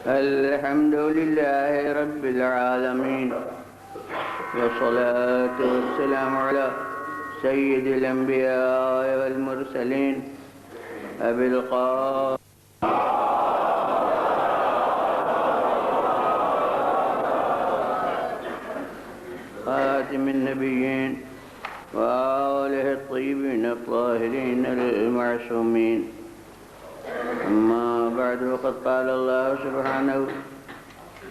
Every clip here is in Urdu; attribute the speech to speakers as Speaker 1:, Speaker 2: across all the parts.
Speaker 1: الحمد لله رب العالمين، والصلاة والسلام على سيد الأنبياء والمرسلين أبي القاسم خاتم النبيين وآله الطيبين الطاهرين المعصومين. أما بعد، وقد قال الله سبحانه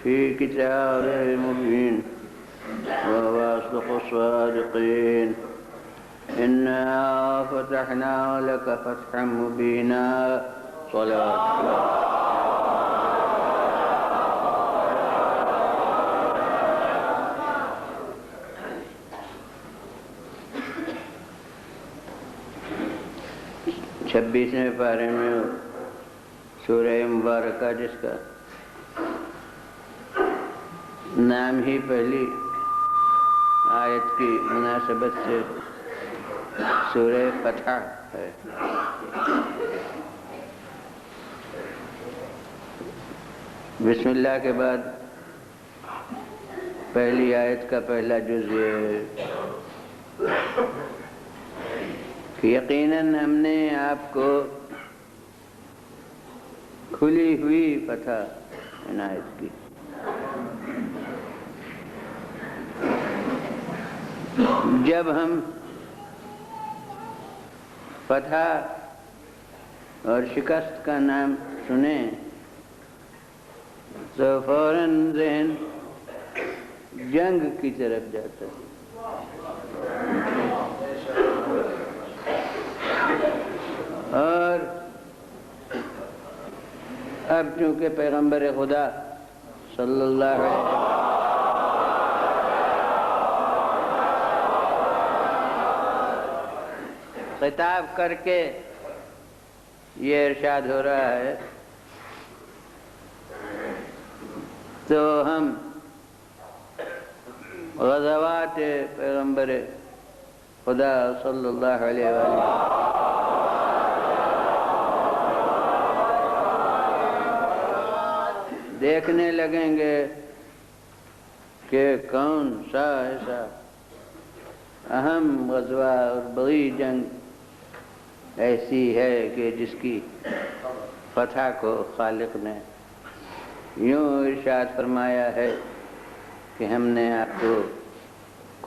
Speaker 1: في كتابه المبين وهو أصدق الصادقين: إنا فتحنا لك فتحا مبينا. صلاة چھبیسویں پارے میں سورہ مبارکہ، جس کا نام ہی پہلی آیت کی مناسبت سے سورہ فتح ہے. بسم اللہ کے بعد پہلی آیت کا پہلا جز یہ ہے کہ یقیناً ہم نے آپ کو کھلی ہوئی فتح عنایت کی. جب ہم فتح اور شکست کا نام سنیں تو فوراً ذہن جنگ کی طرف جاتا ہے. اور اب چونکہ پیغمبر خدا صلی اللہ علیہ وسلم خطاب کر کے یہ ارشاد ہو رہا ہے، تو ہم غزوات پیغمبر خدا صلی اللہ علیہ وسلم دیکھنے لگیں گے کہ کون سا ایسا اہم غزوہ اور بڑی جنگ ایسی ہے کہ جس کی فتح کو خالق نے یوں ارشاد فرمایا ہے کہ ہم نے آپ کو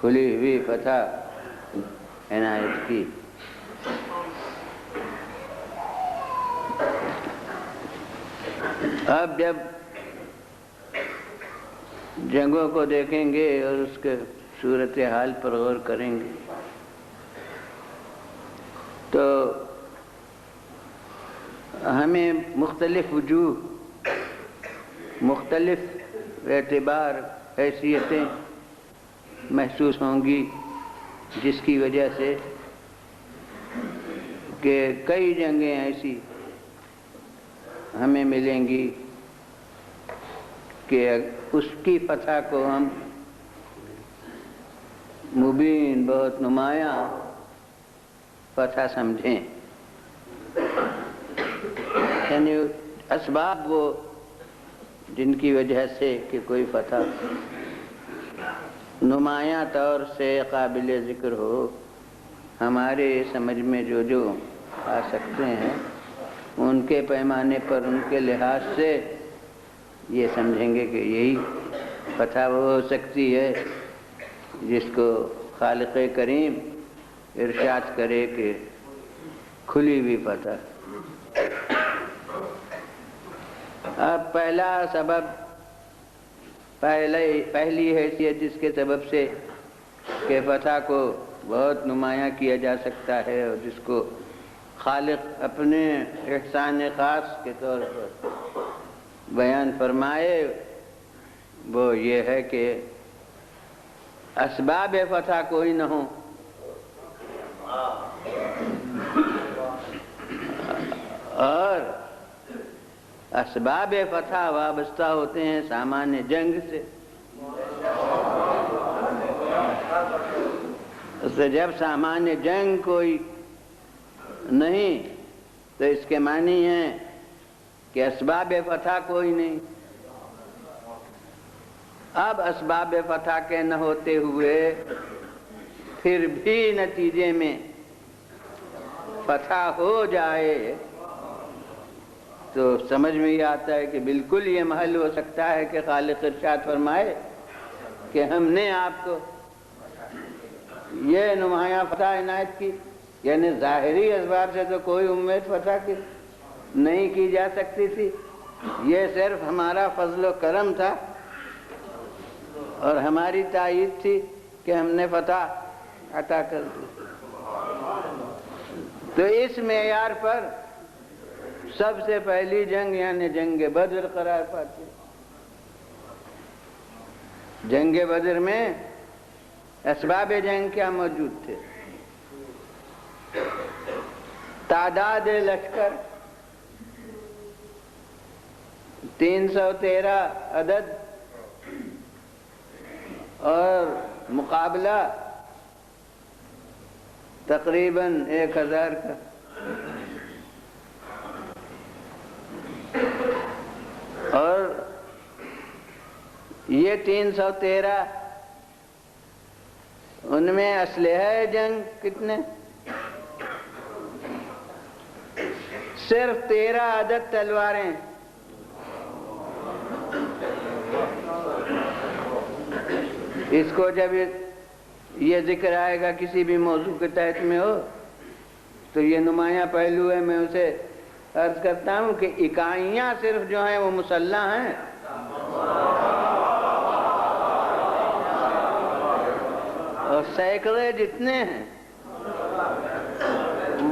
Speaker 1: کھلی ہوئی فتح عنایت کی. اب جب جنگوں کو دیکھیں گے اور اس کے صورتحال پر غور کریں گے تو ہمیں مختلف وجوہ، مختلف اعتبار، حیثیتیں محسوس ہوں گی، جس کی وجہ سے کہ کئی جنگیں ایسی ہمیں ملیں گی کہ اس کی فتح کو ہم مبین، بہت نمایاں فتح سمجھیں. یعنی اسباب وہ جن کی وجہ سے کہ کوئی فتح نمایاں طور سے قابل ذکر ہو، ہمارے سمجھ میں جو آ سکتے ہیں، ان کے پیمانے پر، ان کے لحاظ سے یہ سمجھیں گے کہ یہی فتح وہ ہو سکتی ہے جس کو خالق کریم ارشاد کرے کہ کھلی ہوئی فتح. اب پہلا سبب، پہلی حیثیت جس کے سبب سے کہ فتح کو بہت نمایاں کیا جا سکتا ہے اور جس کو خالق اپنے احسان خاص کے طور پر بیان فرمائے، وہ یہ ہے کہ اسباب فتح کوئی نہ ہو اور اسباب فتح وابستہ ہوتے ہیں سامان جنگ سے. جب سامان جنگ کوئی نہیں تو اس کے معنی ہے کہ اسباب فتح کوئی نہیں. اب اسباب فتح کے نہ ہوتے ہوئے پھر بھی نتیجے میں فتح ہو جائے تو سمجھ میں یہ آتا ہے کہ بالکل یہ محل ہو سکتا ہے کہ خالق ارشاد فرمائے کہ ہم نے آپ کو یہ نمایاں فتح عنایت کی، یعنی ظاہری اسباب سے تو کوئی امید فتح کی نہیں کی جا سکتی تھی، یہ صرف ہمارا فضل و کرم تھا اور ہماری تائید تھی کہ ہم نے فتح عطا کر دی۔ تو اس معیار پر سب سے پہلی جنگ یعنی جنگ بدر قرار پاتی۔ جنگ بدر میں اسباب جنگ کیا موجود تھے؟ تعداد لشکر 313 عدد اور مقابلہ تقریباً 1000 کا۔ اور یہ 313 ان میں اسلحہ جنگ کتنے؟ صرف 13 عدد تلواریں۔ اس کو جب یہ ذکر آئے گا کسی بھی موضوع کے تحت میں ہو تو یہ نمایاں پہلو ہے، میں اسے عرض کرتا ہوں کہ اکائیاں صرف جو ہیں وہ مسلح ہیں، اور سینکڑے جتنے ہیں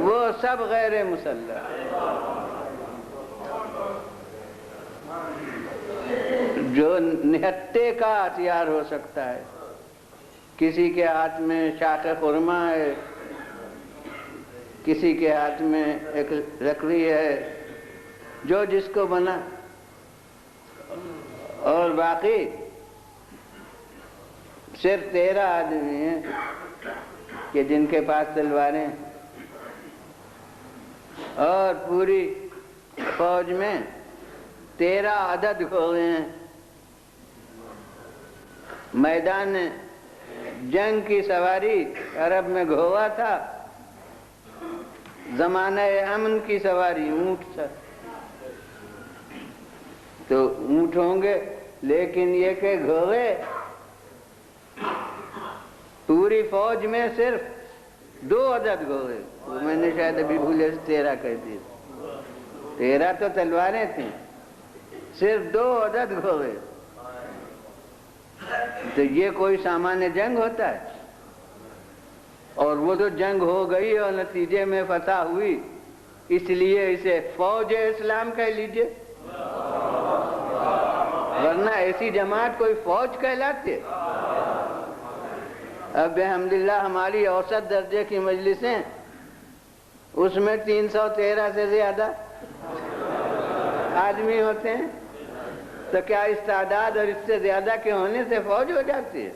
Speaker 1: وہ سب غیر مسلح۔ جو نہتے کا ہتھیار ہو سکتا ہے، کسی کے ہاتھ میں شاخ خرما ہے، کسی کے ہاتھ میں ایک لکڑی ہے، جو جس کو بنا، اور باقی صرف 13 آدمی ہیں کہ جن کے پاس تلواریں، اور پوری فوج میں 13 عدد گھوڑے ہیں۔ میدان جنگ کی سواری عرب میں گھوڑا تھا، زمانہ امن کی سواری اونٹ تھا۔ تو اونٹ ہوں گے، لیکن یہ کہ گھوڑے پوری فوج میں صرف 2 عدد گھوڑے، میں نے شاید ابھی بھولے 13 کہہ دی، 13 تو تلواریں تھیں، صرف 2 عدد گھوڑے۔ تو یہ کوئی سامان جنگ ہوتا ہے؟ اور وہ تو جنگ ہو گئی اور نتیجے میں فتح ہوئی، اس لیے اسے فوج اسلام کہہ لیجئے، ورنہ ایسی جماعت کوئی فوج کہلاتی ہے؟ اب الحمدللہ ہماری اوسط درجے کی مجلسیں، اس میں 313 سے زیادہ آدمی ہوتے ہیں، تو کیا اس تعداد اور اس سے زیادہ کے ہونے سے فوج ہو جاتی ہے؟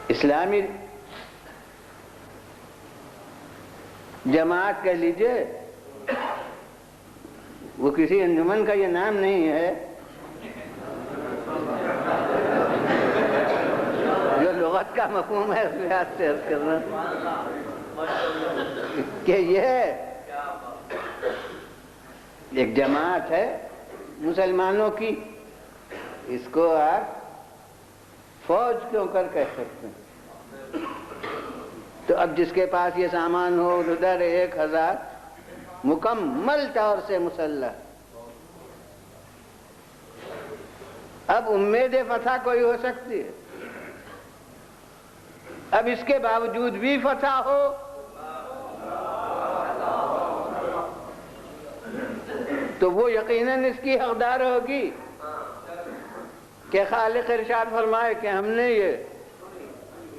Speaker 1: اسلامی جماعت کہہ لیجئے، وہ کسی انجمن کا یہ نام نہیں ہے، جو لغت کا مفہوم ہے اس لحاظ سے عرض کرنا کہ یہ ایک جماعت ہے مسلمانوں کی، اس کو آپ فوج کیوں کر کہہ سکتے ہیں؟ تو اب جس کے پاس یہ سامان ہو ادھر 1000 مکمل طور سے مسلح، اب امید فتح کوئی ہو سکتی ہے؟ اب اس کے باوجود بھی فتح ہو تو وہ یقیناً اس کی حقدار ہوگی کہ خالق ارشاد فرمائے کہ ہم نے یہ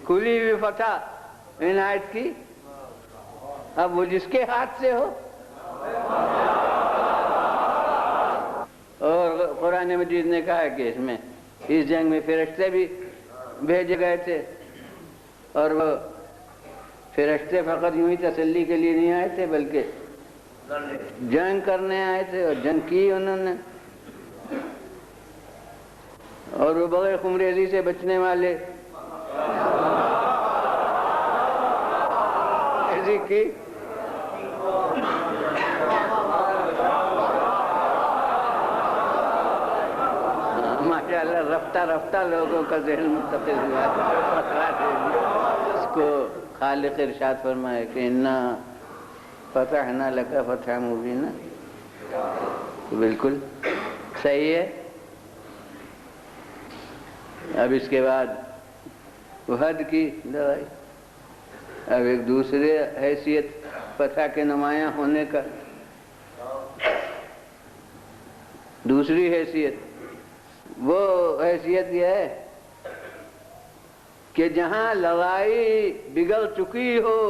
Speaker 1: کھلی ہوئی فتح عنایت کی، اب وہ جس کے ہاتھ سے ہو۔ اور قرآن مجید نے کہا کہ اس میں اس جنگ میں فرشتے بھی بھیجے گئے تھے، اور وہ فرشتے فقط یوں ہی تسلی کے لیے نہیں آئے تھے، بلکہ جنگ کرنے آئے تھے اور جنگ کی انہوں نے، اور وہ بغیر خمریزی سے بچنے والے ایسی کی ماشاءاللہ رفتہ رفتہ لوگوں کا ذہن منتقل ہوا، اس کو خالق ارشاد فرمائے کہ انا فتحنا لک فتحا مبینا، بالکل صحیح ہے۔ اب اس کے بعد وحد کی لڑائی، اب ایک دوسرے حیثیت فتح کے نمایاں ہونے کا، دوسری حیثیت، وہ حیثیت یہ ہے کہ جہاں لڑائی بگڑ چکی ہو،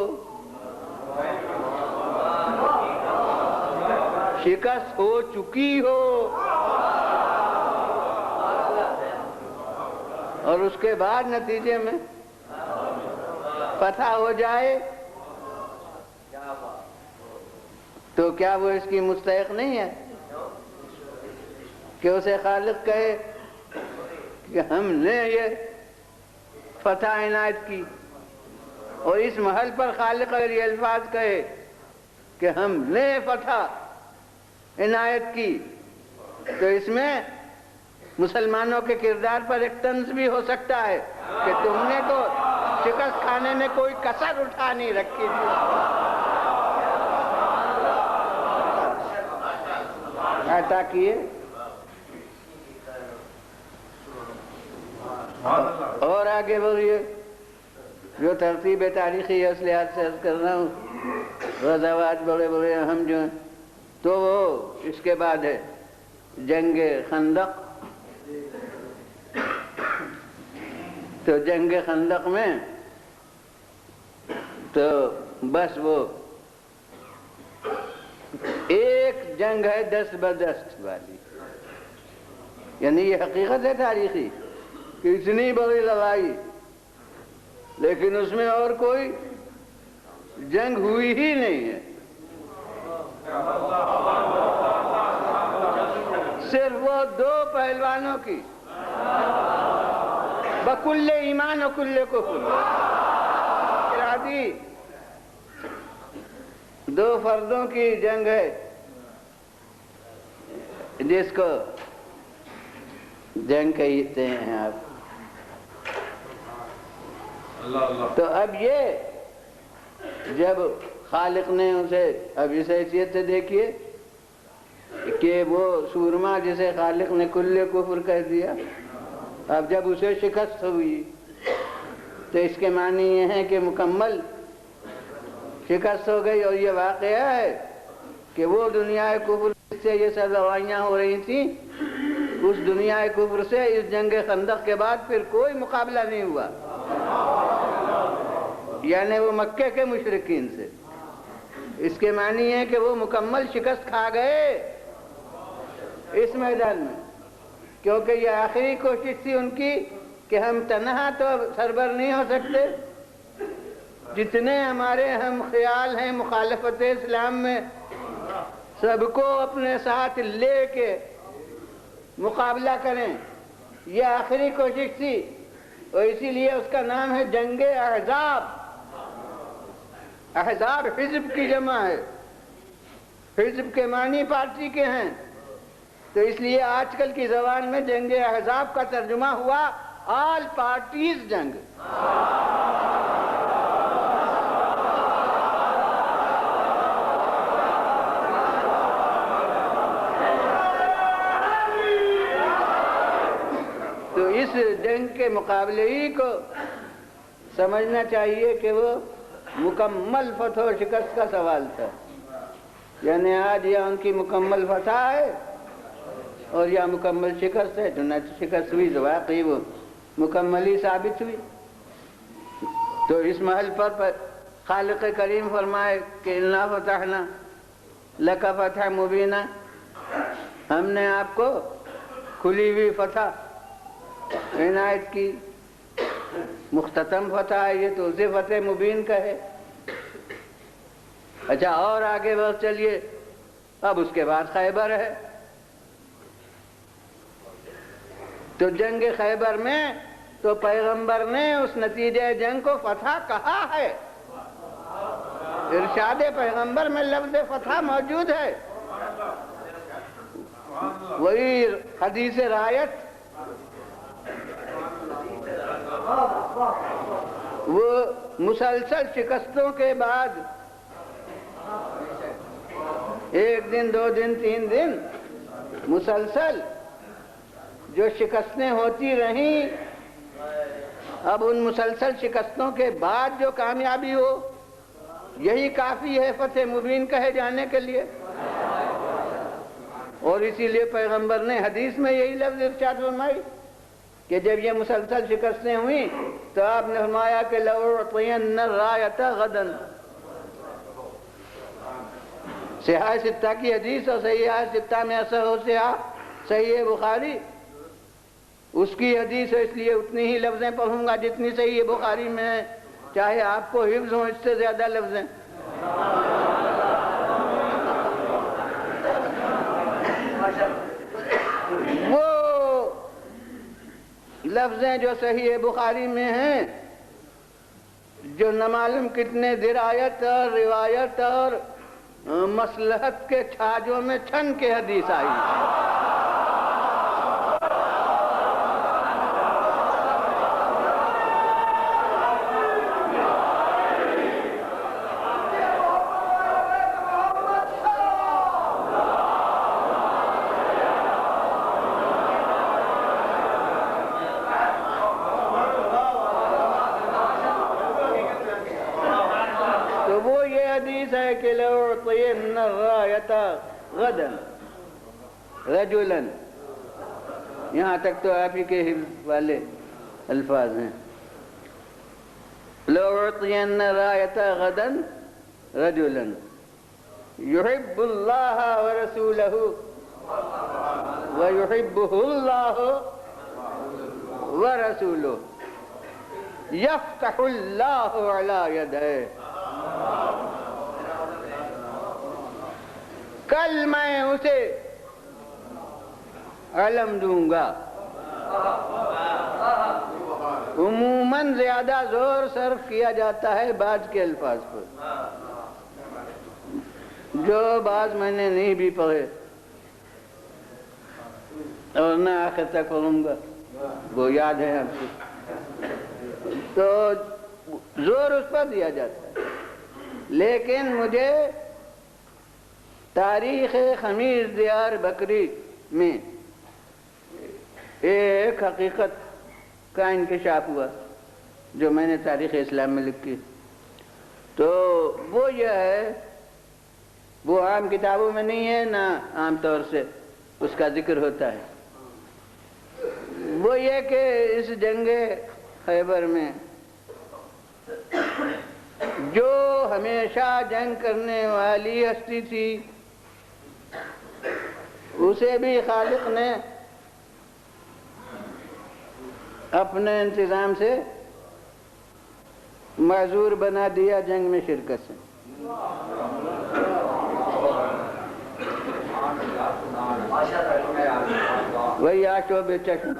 Speaker 1: شکست ہو چکی ہو، اور اس کے بعد نتیجے میں فتح ہو جائے، تو کیا وہ اس کی مستحق نہیں ہے کہ اسے خالق کہے کہ ہم نے یہ فتح عنایت کی؟ اور اس محل پر خالق اگر یہ الفاظ کہے کہ ہم نے فتح عنایت کی، تو اس میں مسلمانوں کے کردار پر ایک طنز بھی ہو سکتا ہے کہ تم نے تو شکست کھانے میں کوئی کسر اٹھا نہیں رکھی تھی۔ عطا کیے اور آگے بڑھیے، جو ترتیب تاریخی اس لحاظ سے عرض کر رہا ہوں، غزوات بڑے بڑے اہم جو ہیں، تو وہ اس کے بعد ہے جنگ خندق۔ تو جنگ خندق میں تو بس وہ ایک جنگ ہے 10 بدست والی، یعنی یہ حقیقت ہے تاریخی کہ اتنی بڑی لڑائی، لیکن اس میں اور کوئی جنگ ہوئی ہی نہیں ہے، صرف وہ دو پہلوانوں کی، بکل ایمان و کل کفر، ارادی دو فردوں کی جنگ ہے، جس کو جنگ کہتے ہیں آپ۔ تو اب یہ جب خالق نے اسے اب اس حیثیت سے دیکھیے کہ وہ سورما جسے خالق نے کل کفر کہہ دیا، اب جب اسے شکست ہوئی تو اس کے معنی یہ ہے کہ مکمل شکست ہو گئی، اور یہ واقعہ ہے کہ وہ دنیا کفر سے یہ سب لڑائیاں ہو رہی تھیں، اس دنیا کفر سے اس جنگ خندق کے بعد پھر کوئی مقابلہ نہیں ہوا، یعنی وہ مکے کے مشرکین سے۔ اس کے معنی ہے کہ وہ مکمل شکست کھا گئے اس میدان میں، کیونکہ یہ آخری کوشش تھی ان کی کہ ہم تنہا تو سربر نہیں ہو سکتے، جتنے ہمارے ہم خیال ہیں مخالفت اسلام میں، سب کو اپنے ساتھ لے کے مقابلہ کریں، یہ آخری کوشش تھی، اور اسی لیے اس کا نام ہے جنگ احزاب۔ احزاب حزب کی جمع ہے، حزب کے معنی پارٹی کے ہیں، تو اس لیے آج کل کی زبان میں جنگ احزاب کا ترجمہ ہوا آل پارٹیز جنگ۔ تو اس جنگ کے مقابلے ہی کو سمجھنا چاہیے کہ وہ مکمل فتح و شکست کا سوال تھا، یعنی آج یا ان کی مکمل فتح ہے اور یا مکمل شکست ہے، چنانچہ شکست ہوئی تو واقعی وہ مکمل ہی ثابت ہوئی۔ تو اس محل پر خالق کریم فرمائے کہ انا فتحنا لک فتح مبینہ، ہم نے آپ کو کھلی ہوئی فتح عنایت کی، مختتم فتح ہے یہ، تو اسے فتح مبین کہے۔ اچھا اور آگے بڑھ چلیے، اب اس کے بعد خیبر ہے. تو جنگ خیبر میں تو پیغمبر نے اس نتیجہ جنگ کو فتح کہا ہے. ارشاد پیغمبر میں لفظ فتح موجود ہے. وہی حدیث رایت وہ مسلسل شکستوں کے بعد 1 دن 2 دن 3 دن مسلسل جو شکستیں ہوتی رہیں، اب ان مسلسل شکستوں کے بعد جو کامیابی ہو یہی کافی ہے فتح مبین کہے جانے کے لیے. اور اسی لیے پیغمبر نے حدیث میں یہی لفظ ارشاد فرمائی کہ جب یہ مسلسل شکستیں ہوئیں تو آپ نے فرمایا کہ لَأُعْطِيَنَّ الرَّايَةَ غَدًا. صحیح ستہ کی حدیث اور صحیح ستہ میں اثر ہو صحیح بخاری اس کی حدیث ہے، اس لیے اتنی ہی لفظیں پڑھوں گا جتنی صحیح بخاری میں ہے، چاہے آپ کو حفظ ہوں اس سے زیادہ لفظیں. وہ لفظیں جو صحیح بخاری میں ہیں، جو نہ معلوم کتنے درایت اور روایت اور مصلحت کے چھاجوں میں چھن کے حدیث آئی. ہے کہ لَأُعْطِيَنَّ الرَّايَةَ غَدًا رَجُلًا. یہاں تک تو آپ ہی کے حفظ والے الفاظ ہیں. لَأُعْطِيَنَّ الرَّايَةَ غَدًا رَجُلًا يُحِبُّ اللَّهَ وَرَسُولَهُ وَيُحِبُّهُ اللَّهُ وَرَسُولُهُ يَفْتَحُ اللَّهُ عَلَى يَدَيْهِ. کل میں اسے علم دوں گا. عموماً زیادہ زور صرف کیا جاتا ہے بعض کے الفاظ پر، جو بعض میں نے نہیں بھی پڑھے اور نہ آخر تک پڑھوں گا، وہ یاد ہے آپ کو، تو زور اس پر دیا جاتا ہے. لیکن مجھے تاریخ خمیس دیار بکری میں ایک حقیقت کا انکشاف ہوا جو میں نے تاریخ اسلام میں لکھی. تو وہ یہ ہے، وہ عام کتابوں میں نہیں ہے، نہ عام طور سے اس کا ذکر ہوتا ہے. وہ یہ کہ اس جنگ خیبر میں جو ہمیشہ جنگ کرنے والی ہستی تھی اسے بھی خالق نے اپنے انتظام سے معذور بنا دیا جنگ میں شرکت سے. وہی آشوب چشم.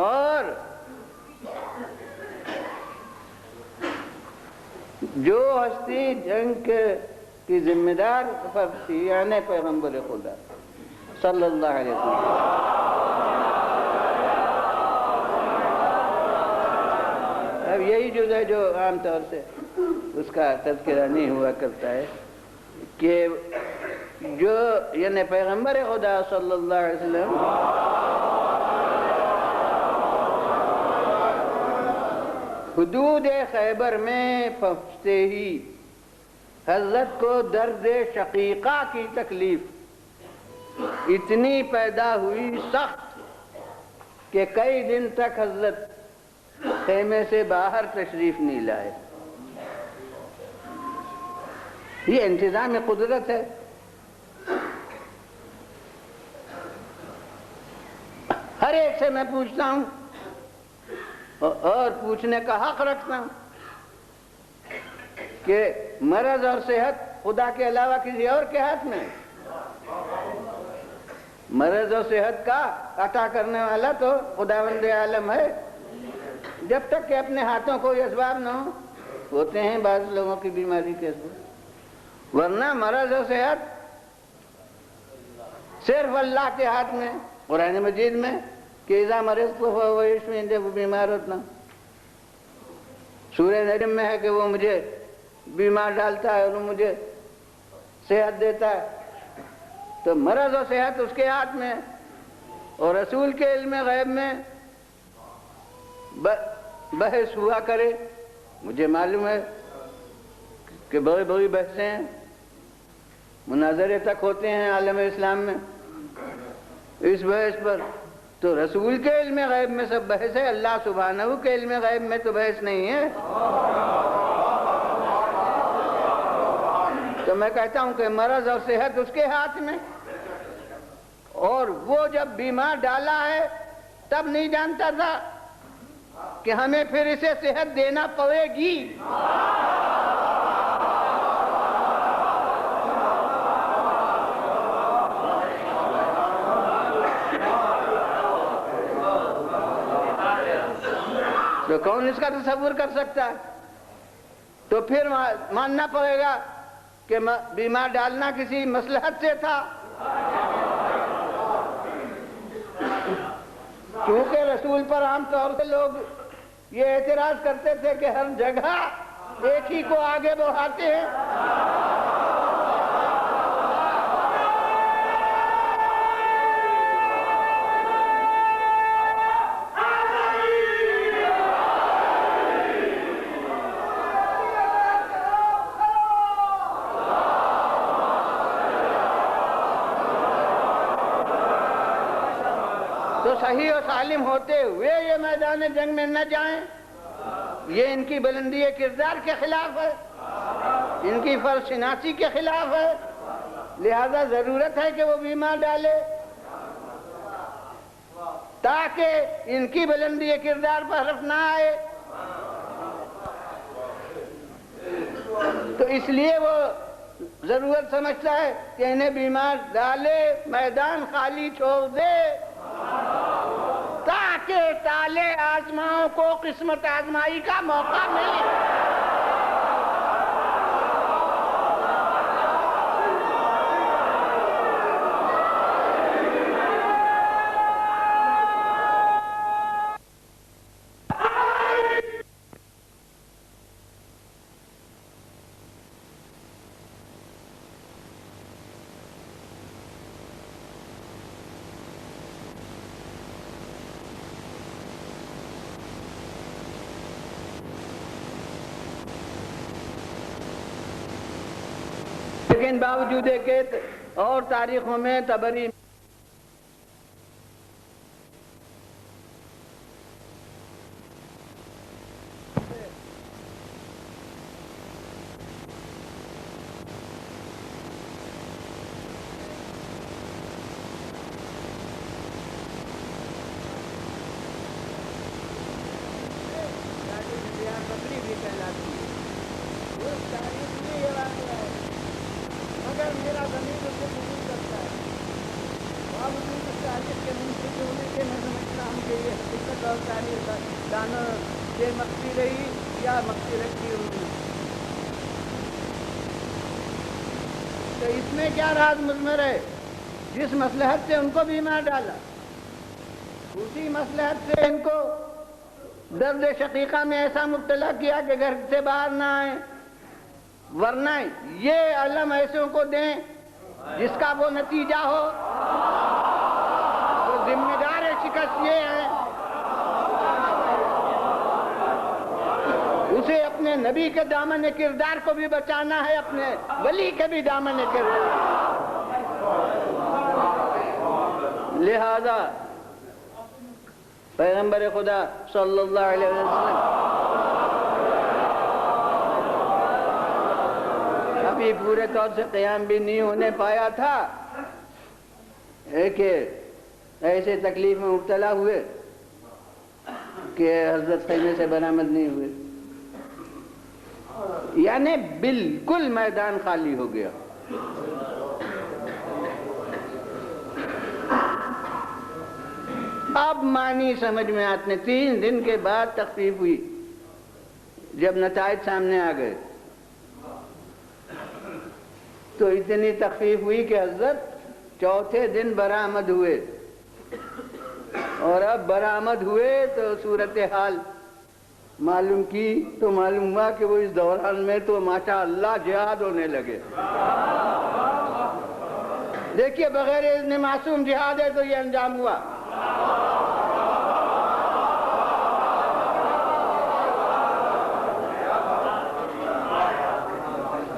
Speaker 1: اور جو ہستی جنگ کی ذمہ دار فرد تھی یعنی پیغمبر خدا صلی اللہ علیہ وسلم، اب یہی جز ہے جو عام طور سے اس کا تذکرہ نہیں ہوا کرتا ہے کہ جو یعنی پیغمبر خدا صلی اللہ علیہ وسلم حدود خیبر میں پہنچتے ہی حضرت کو درد شقیقہ کی تکلیف اتنی پیدا ہوئی سخت کہ کئی دن تک حضرت خیمے سے باہر تشریف نہیں لائے. یہ انتظام قدرت ہے. ہر ایک سے میں پوچھتا ہوں اور پوچھنے کا حق رکھتا ہوں کہ مرض اور صحت خدا کے علاوہ کسی اور کے ہاتھ میں؟ مرض و صحت کا عطا کرنے والا تو خداوند عالم ہے، جب تک کہ اپنے ہاتھوں کو یہ اسباب نہ ہو۔ ہوتے ہیں بعض لوگوں کی بیماری کے اسباب، ورنہ مرض و صحت صرف اللہ کے ہاتھ میں۔ قرآن مجید میں کہ اذا مرضت فهو یشفین، جب وہ بیمار ہوتا، سورہ نجم میں ہے کہ وہ مجھے بیمار ڈالتا ہے اور وہ مجھے صحت دیتا ہے۔ تو مرض و صحت اس کے ہاتھ میں، اور رسول کے علم غیب میں بحث ہوا کرے۔ مجھے معلوم ہے کہ بڑی بڑی بحثیں ہیں، مناظرے تک ہوتے ہیں عالم اسلام میں اس بحث پر۔ تو رسول کے علم غیب میں سب بحث ہے، اللہ سبحانہ کے علم غیب میں تو بحث نہیں ہے۔ تو میں کہتا ہوں کہ مرض اور صحت اس کے ہاتھ میں، اور وہ جب بیمار ڈالا ہے تب نہیں جانتا تھا کہ ہمیں پھر اسے صحت دینا پڑے گی۔ تو کون اس کا تصور کر سکتا ہے؟ تو پھر ماننا پڑے گا کہ بیمار ڈالنا کسی مصلحت سے تھا، کیونکہ رسول پر عام طور سے لوگ یہ اعتراض کرتے تھے کہ ہر جگہ ایک ہی کو آگے بڑھاتے ہیں۔ تو صحیح و سالم ہوتے ہوئے یہ میدان جنگ میں نہ جائیں، یہ ان کی بلندی کردار کے خلاف ہے، ان کی فرض شناسی کے خلاف ہے۔ لہذا ضرورت ہے کہ وہ بیمار ڈالے تاکہ ان کی بلندی کردار پر حرف نہ آئے۔ تو اس لیے وہ ضرورت سمجھتا ہے کہ انہیں بیمار ڈالے، میدان خالی چھوڑ دے، تاکہ تالے آزماؤں کو قسمت آزمائی کا موقع ملے۔ لیکن باوجود کہ اور تاریخوں میں تبری بکری بھی کہلاتی ہے، اس تاریخ میں یہ واقعہ ہے، مگر میرا ضمیر اسے قبول کرتا ہے۔ باوجود اس تاریخ کے منصف ہونے کے میں سمجھتا ہوں کہ یہ حقیقت اور تاریخ دانوں سے مخفی رہی یا مخفی رکھی ہوگی۔ تو اس میں کیا راز مضمر ہے؟ جس مصلحت سے ان کو بیمار ڈالا، اسی مصلحت سے ان کو درد شقیقہ میں ایسا مبتلا کیا کہ گھر سے باہر نہ آئیں، ورنہ یہ علم ایسوں کو دیں جس کا وہ نتیجہ ہو۔ تو ذمہ دار شکست یہ ہے، اسے اپنے نبی کے دامن کردار کو بھی بچانا ہے، اپنے ولی کے بھی دامن کردار۔ لہذا پیغمبر خدا صلی اللہ علیہ وسلم ابھی پورے طور سے قیام بھی نہیں ہونے پایا تھا کہ ایسے تکلیف میں مبتلا ہوئے کہ حضرت خیمے سے برآمد نہیں ہوئے۔ یعنی بالکل میدان خالی ہو گیا. اب معنی سمجھ میں آتے ہیں. 3 دن کے بعد تخفیف ہوئی جب نتائج سامنے آ گئے تو اتنی تخفیف ہوئی کہ حضرت 4تھے دن برآمد ہوئے. اور اب برآمد ہوئے تو صورتحال معلوم کی تو معلوم ہوا کہ وہ اس دوران میں تو ماشاء اللہ جہاد ہونے لگے. دیکھیے بغیر اذن معصوم جہاد ہے تو یہ انجام ہوا.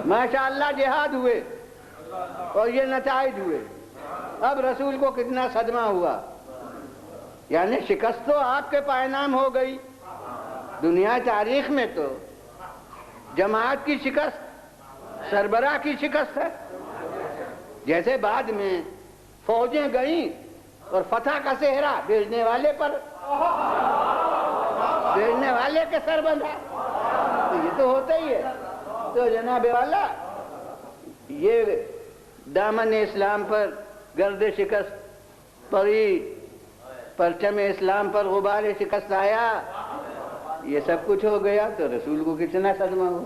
Speaker 1: ماشاء اللہ جہاد ہوئے اور یہ نتائج ہوئے. اب رسول کو کتنا صدمہ ہوا. یعنی شکست تو آپ کے پائے نام ہو گئی. دنیا تاریخ میں تو جماعت کی شکست سربراہ کی شکست ہے. جیسے بعد میں فوجیں گئیں اور فتح کا صحرا بھیجنے والے کے سر بندھا. تو یہ تو ہوتا ہی ہے. تو جناب والا یہ دامن اسلام پر گرد شکست پڑی, پرچم اسلام پر غبار شکست آیا, یہ سب کچھ ہو گیا تو رسول کو کتنا صدمہ ہو.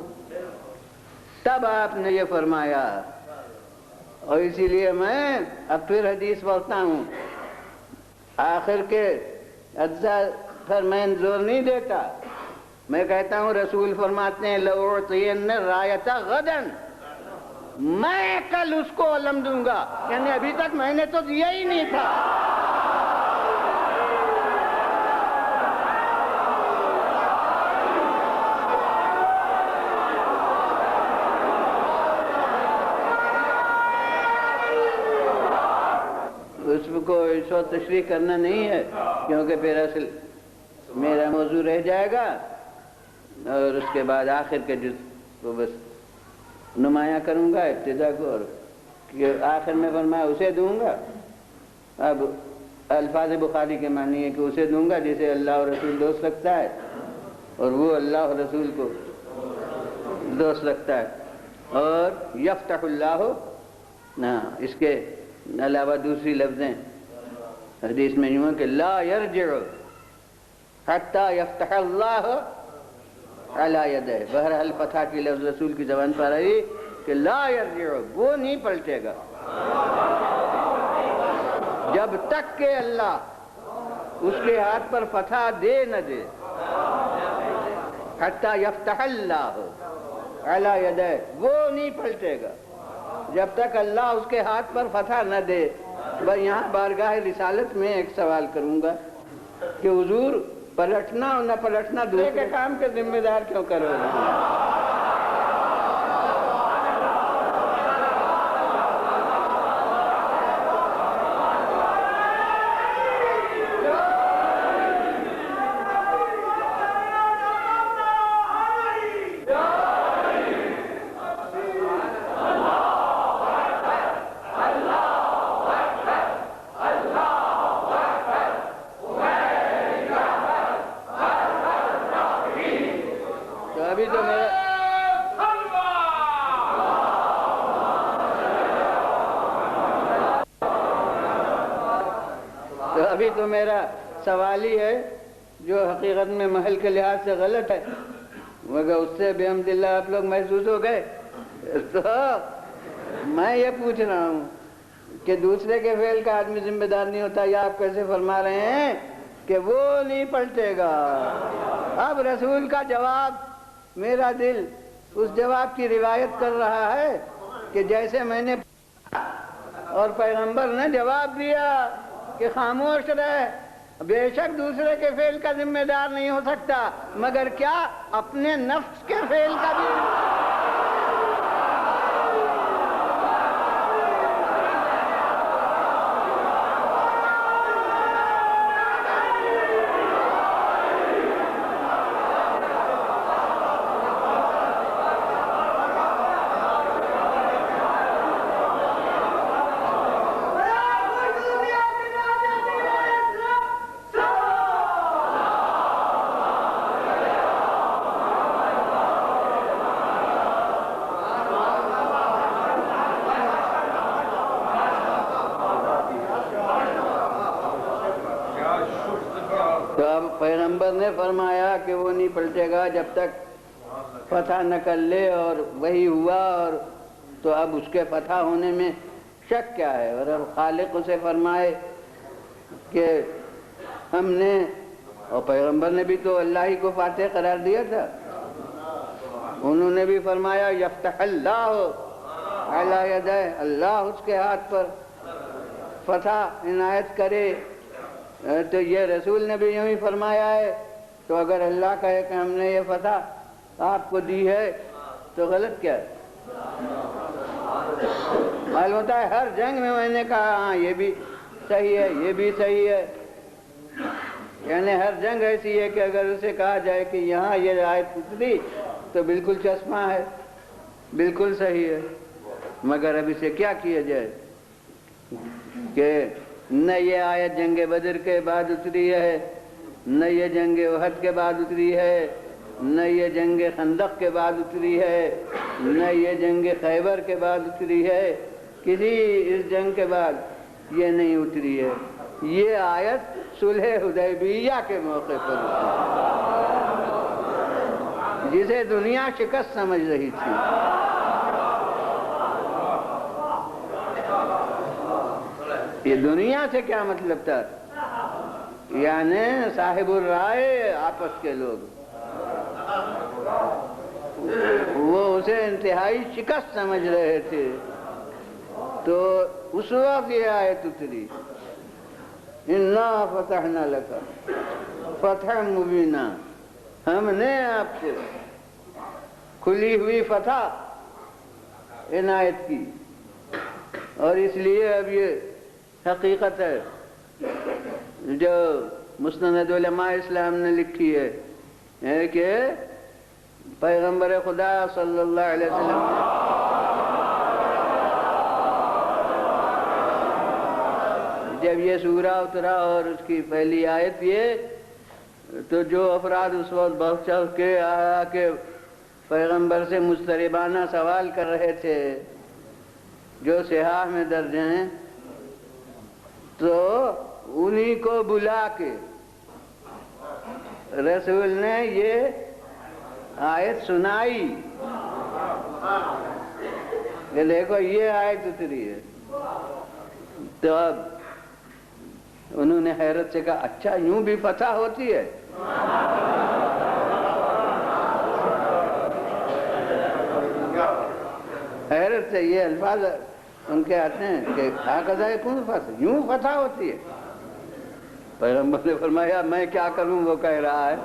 Speaker 1: تب آپ نے یہ فرمایا. اور اسی لیے میں اب پھر حدیث پڑھتا ہوں. آخر کے اجزاء پر میں زور نہیں دیتا. میں کہتا ہوں رسول فرماتے ہیں لَأُعْطِيَنَّ الرَّايَةَ غَدًا, میں کل اس کو علم دوں گا. یعنی ابھی تک میں نے تو دیا ہی نہیں تھا. اس کو اس وقت تشریح کرنا نہیں ہے کیونکہ پھر اصل میرا موضوع رہ جائے گا, اور اس کے بعد آخر کے جز کو بس نمایاں کروں گا ابتدا کو, اور کہ آخر میں فرمایا اسے دوں گا. اب الفاظ بخاری کے معنی ہے کہ اسے دوں گا جسے اللہ اور رسول دوست رکھتا ہے, اور وہ اللہ اور رسول کو دوست رکھتا ہے. اور یفتح اللہ, نا اس کے علاوہ دوسری لفظیں حدیث میں یوں ہے کہ لا یرجع حتی یفتح اللہ علی یدہ. بہرحال فتح کی لفظ رسول کی زبان پر آئی کہ لا یرجع, وہ نہیں پلٹے گا جب تک کہ اللہ اس کے ہاتھ پر فتح دے نہ دے. حتی یفتح اللہ علی یدہ, وہ نہیں پلٹے گا جب تک اللہ اس کے ہاتھ پر فتح نہ دے. بس یہاں بارگاہ رسالت میں ایک سوال کروں گا کہ حضور پلٹنا اور نہ پلٹنا دوسرے کے کام کے ذمہ دار کیوں کرو گے؟ ابھی تو میرا سوال ہی ہے جو حقیقت میں محل کے لحاظ سے غلط ہے, مگر اس سے بحمد اللہ آپ لوگ محسوس ہو گئے. تو میں یہ پوچھ رہا ہوں کہ دوسرے کے فعل کا آدمی ذمہ دار نہیں ہوتا, یا آپ کیسے فرما رہے ہیں کہ وہ نہیں پلٹے گا. اب رسول کا جواب, میرا دل اس جواب کی روایت کر رہا ہے کہ جیسے میں نے اور پیغمبر نے جواب دیا کہ خاموش رہے, بے شک دوسرے کے فعل کا ذمہ دار نہیں ہو سکتا, مگر کیا اپنے نفس کے فعل کا بھی. پیغمبر نے فرمایا کہ وہ نہیں پلٹے گا جب تک فتح نہ کر لے، اور وہی ہوا، اور تو اب اس کے فتح ہونے میں شک کیا ہے؟ اور اب خالق اسے فرمائے کہ ہم نے، اور پیغمبر نے بھی تو اللہ ہی کو فاتح قرار دیا تھا، انہوں نے بھی فرمایا یفتح اللہ علی یدہ، اللہ اس کے ہاتھ پر فتح عنایت کرے، تو یہ رسول نے بھی یوں ہی فرمایا ہے۔ تو اگر اللہ کہے کہ ہم نے یہ فتح آپ کو دی ہے تو غلط کیا ہے؟ معلوم ہوتا ہے ہر جنگ میں نے کہا ہاں یہ بھی صحیح ہے، یہ بھی صحیح ہے، یعنی ہر جنگ ایسی ہے کہ اگر اسے کہا جائے کہ یہاں یہ آیت اتری تو بالکل چشمہ ہے، بالکل صحیح ہے، مگر اب اسے کیا کیا جائے کہ نہ یہ آیت جنگ بدر کے بعد اتری ہے، نہ یہ جنگ احد کے بعد اتری ہے، نہ یہ جنگ خندق کے بعد اتری ہے، نہ یہ جنگ خیبر کے بعد اتری ہے، کسی اس جنگ کے بعد یہ نہیں اتری ہے، یہ آیت صلح حدیبیہ کے موقع پر اتری جسے دنیا شکست سمجھ رہی تھی۔ یہ دنیا سے کیا مطلب تھا؟ یعنی صاحب الرائے آپس کے لوگ وہ اسے انتہائی شکست سمجھ رہے تھے، تو اس وقت یہ آیت اتری اِنَّا فَتَحْنَا لَكَ فَتْحًا مُبِينًا، ہم نے آپ کو کھلی ہوئی فتح عنایت کی، اور اس لیے اب یہ حقیقت ہے جو مسند علماء اسلام نے لکھی ہے کہ پیغمبر خدا صلی اللہ علیہ وسلم جب یہ سورہ اترا اور اس کی پہلی آیت یہ، تو جو افراد اس وقت بہت چڑھ کے آیا کہ پیغمبر سے مضطربانہ سوال کر رہے تھے جو صحاح میں درج ہیں، تو انہی کو بلا کے رسول نے یہ آیت سنائی کہ دیکھو یہ آیت اتری ہے، تو اب انہوں نے حیرت سے کہا اچھا یوں بھی فتح ہوتی ہے؟ حیرت سے یہ الفاظ ان کے آتے ہیں کہ ہاکذا یکون فتح، یوں فتح ہوتی ہے؟ پیغمبر نے فرمایا میں کیا کروں، وہ کہہ رہا ہے۔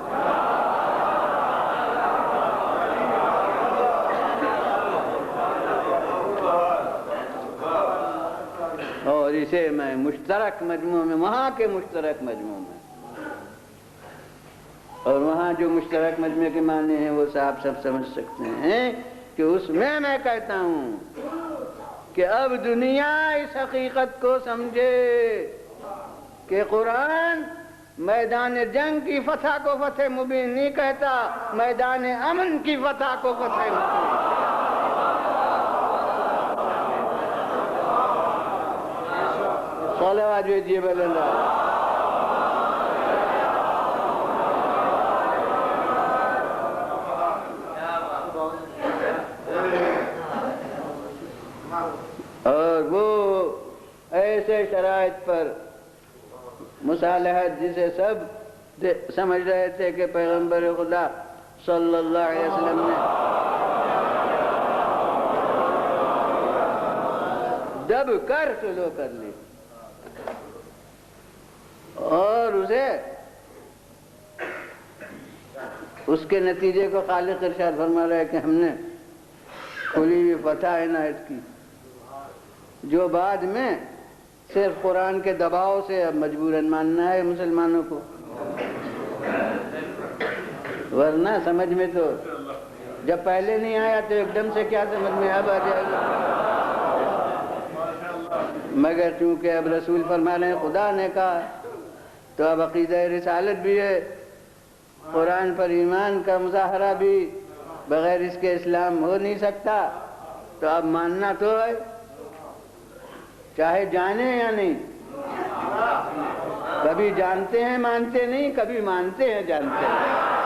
Speaker 1: اور اسے میں مشترک مجموع میں، وہاں کے مشترک مجموع میں، اور وہاں جو مشترک مجموعے کے معنی ہیں وہ صاحب سب سمجھ سکتے ہیں کہ اس میں کہتا ہوں کہ اب دنیا اس حقیقت کو سمجھے کہ قرآن میدان جنگ کی فتح کو فتح مبین نہیں کہتا، میدان امن کی فتح کو فتح مبین۔ صلوات بھیجیے اللہ۔ اور وہ ایسے شرائط پر مصالحت جسے سب سمجھ رہے تھے کہ پیغمبر خدا صلی اللہ علیہ وسلم نے دب کر سلو کر لی، اور اسے اس کے نتیجے کو خالق ارشاد فرما رہا ہے کہ ہم نے کھلی ہوئی فتح عنایت کی، جو بعد میں صرف قرآن کے دباؤ سے اب مجبوراً ماننا ہے مسلمانوں کو، ورنہ سمجھ میں تو جب پہلے نہیں آیا تو ایک دم سے کیا سمجھ میں اب آ جائے گا۔ مگر چونکہ اب رسول فرما رہے ہیں خدا نے کہا، تو اب عقیدہ رسالت بھی ہے، قرآن پر ایمان کا مظاہرہ بھی بغیر اس کے اسلام ہو نہیں سکتا، تو اب ماننا تو ہے چاہے جانے یا نہیں۔ کبھی جانتے ہیں مانتے نہیں، کبھی مانتے ہیں جانتے نہیں۔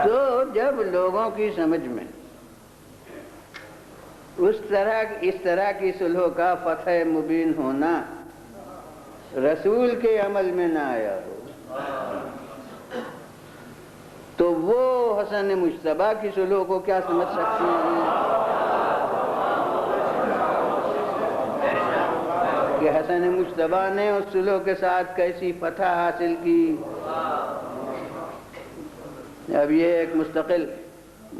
Speaker 1: تو جب لوگوں کی سمجھ میں اس طرح کی صلح کا فتح مبین ہونا رسول کے عمل میں نہ آیا ہو، تو وہ حسن مجتبیٰ کی صلح کو کیا سمجھ سکتے ہیں کہ حسن مجتبیٰ نے اس صلح کے ساتھ کیسی فتح حاصل کی۔ اب یہ ایک مستقل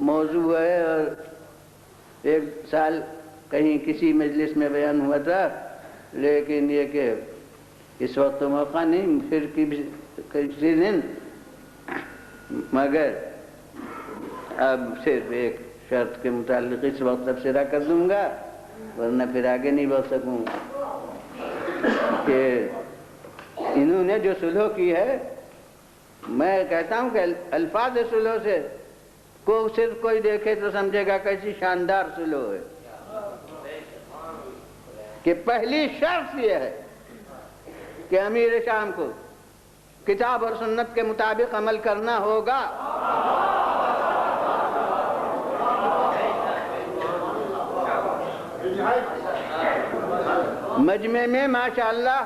Speaker 1: موضوع ہے، اور ایک سال کہیں کسی مجلس میں بیان ہوا تھا، لیکن یہ کہ اس وقت تو موقع نہیں، پھر کسی دن، مگر اب صرف ایک شرط کے متعلق اس وقت تبصرہ کر دوں گا، ورنہ پھر آگے نہیں بڑھ سکوں گا، کہ انہوں نے جو صلح کی ہے، میں کہتا ہوں کہ الفاظ صلح سے کو صرف کوئی دیکھے تو سمجھے گا کیسی شاندار صلح ہے، کہ پہلی شرط یہ ہے کہ امیر شام کو کتاب اور سنت کے مطابق عمل کرنا ہوگا۔ مجمع میں ماشاءاللہ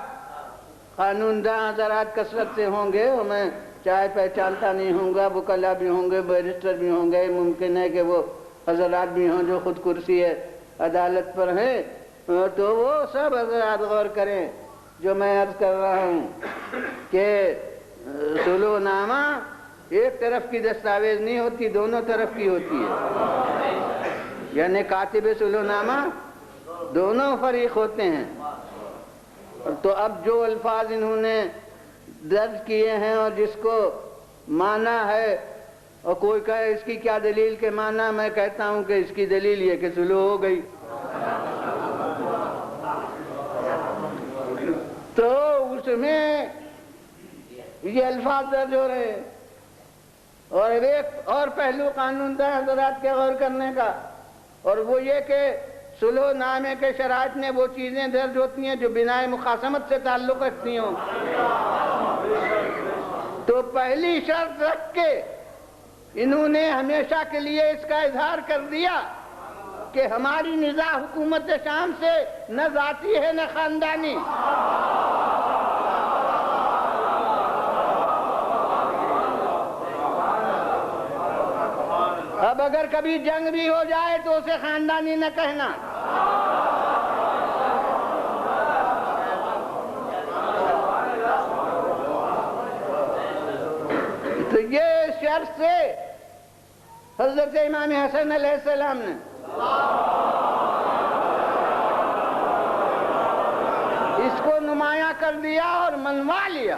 Speaker 1: قانون داں حضرات کثرت سے ہوں گے، اور میں چاہے پہچانتا نہیں ہوں گا، وکلا بھی ہوں گے، بیرسٹر بھی ہوں گے، ممکن ہے کہ وہ حضرات بھی ہوں جو خود کرسی عدالت پر ہیں، تو وہ سب حضرات غور کریں جو میں عرض کر رہا ہوں کہ صلح نامہ ایک طرف کی دستاویز نہیں ہوتی، دونوں طرف کی ہوتی ہے، یعنی کاتب صلح نامہ دونوں فریق ہوتے ہیں۔ تو اب جو الفاظ انہوں نے درج کیے ہیں اور جس کو مانا ہے، اور کوئی کہے اس کی کیا دلیل کے مانا، میں کہتا ہوں کہ اس کی دلیل یہ کہ صلح ہو گئی۔ تو اس میں یہ الفاظ درج ہو رہے ہیں، اور ایک اور پہلو قانون داں حضرات کے غور کرنے کا، اور وہ یہ کہ صلح نامے کے شرائط میں وہ چیزیں درج ہوتی ہیں جو بنائے مخاصمت سے تعلق رکھتی ہوں۔ تو پہلی شرط رکھ کے انہوں نے ہمیشہ کے لیے اس کا اظہار کر دیا کہ ہماری نزاع حکومت شام سے نہ ذاتی ہے نہ خاندانی۔ اب اگر کبھی جنگ بھی ہو جائے تو اسے خاندانی نہ کہنا۔ تو یہ شرط سے حضرت امام حسن علیہ السلام نے اس کو نمایاں کر دیا اور منوا لیا،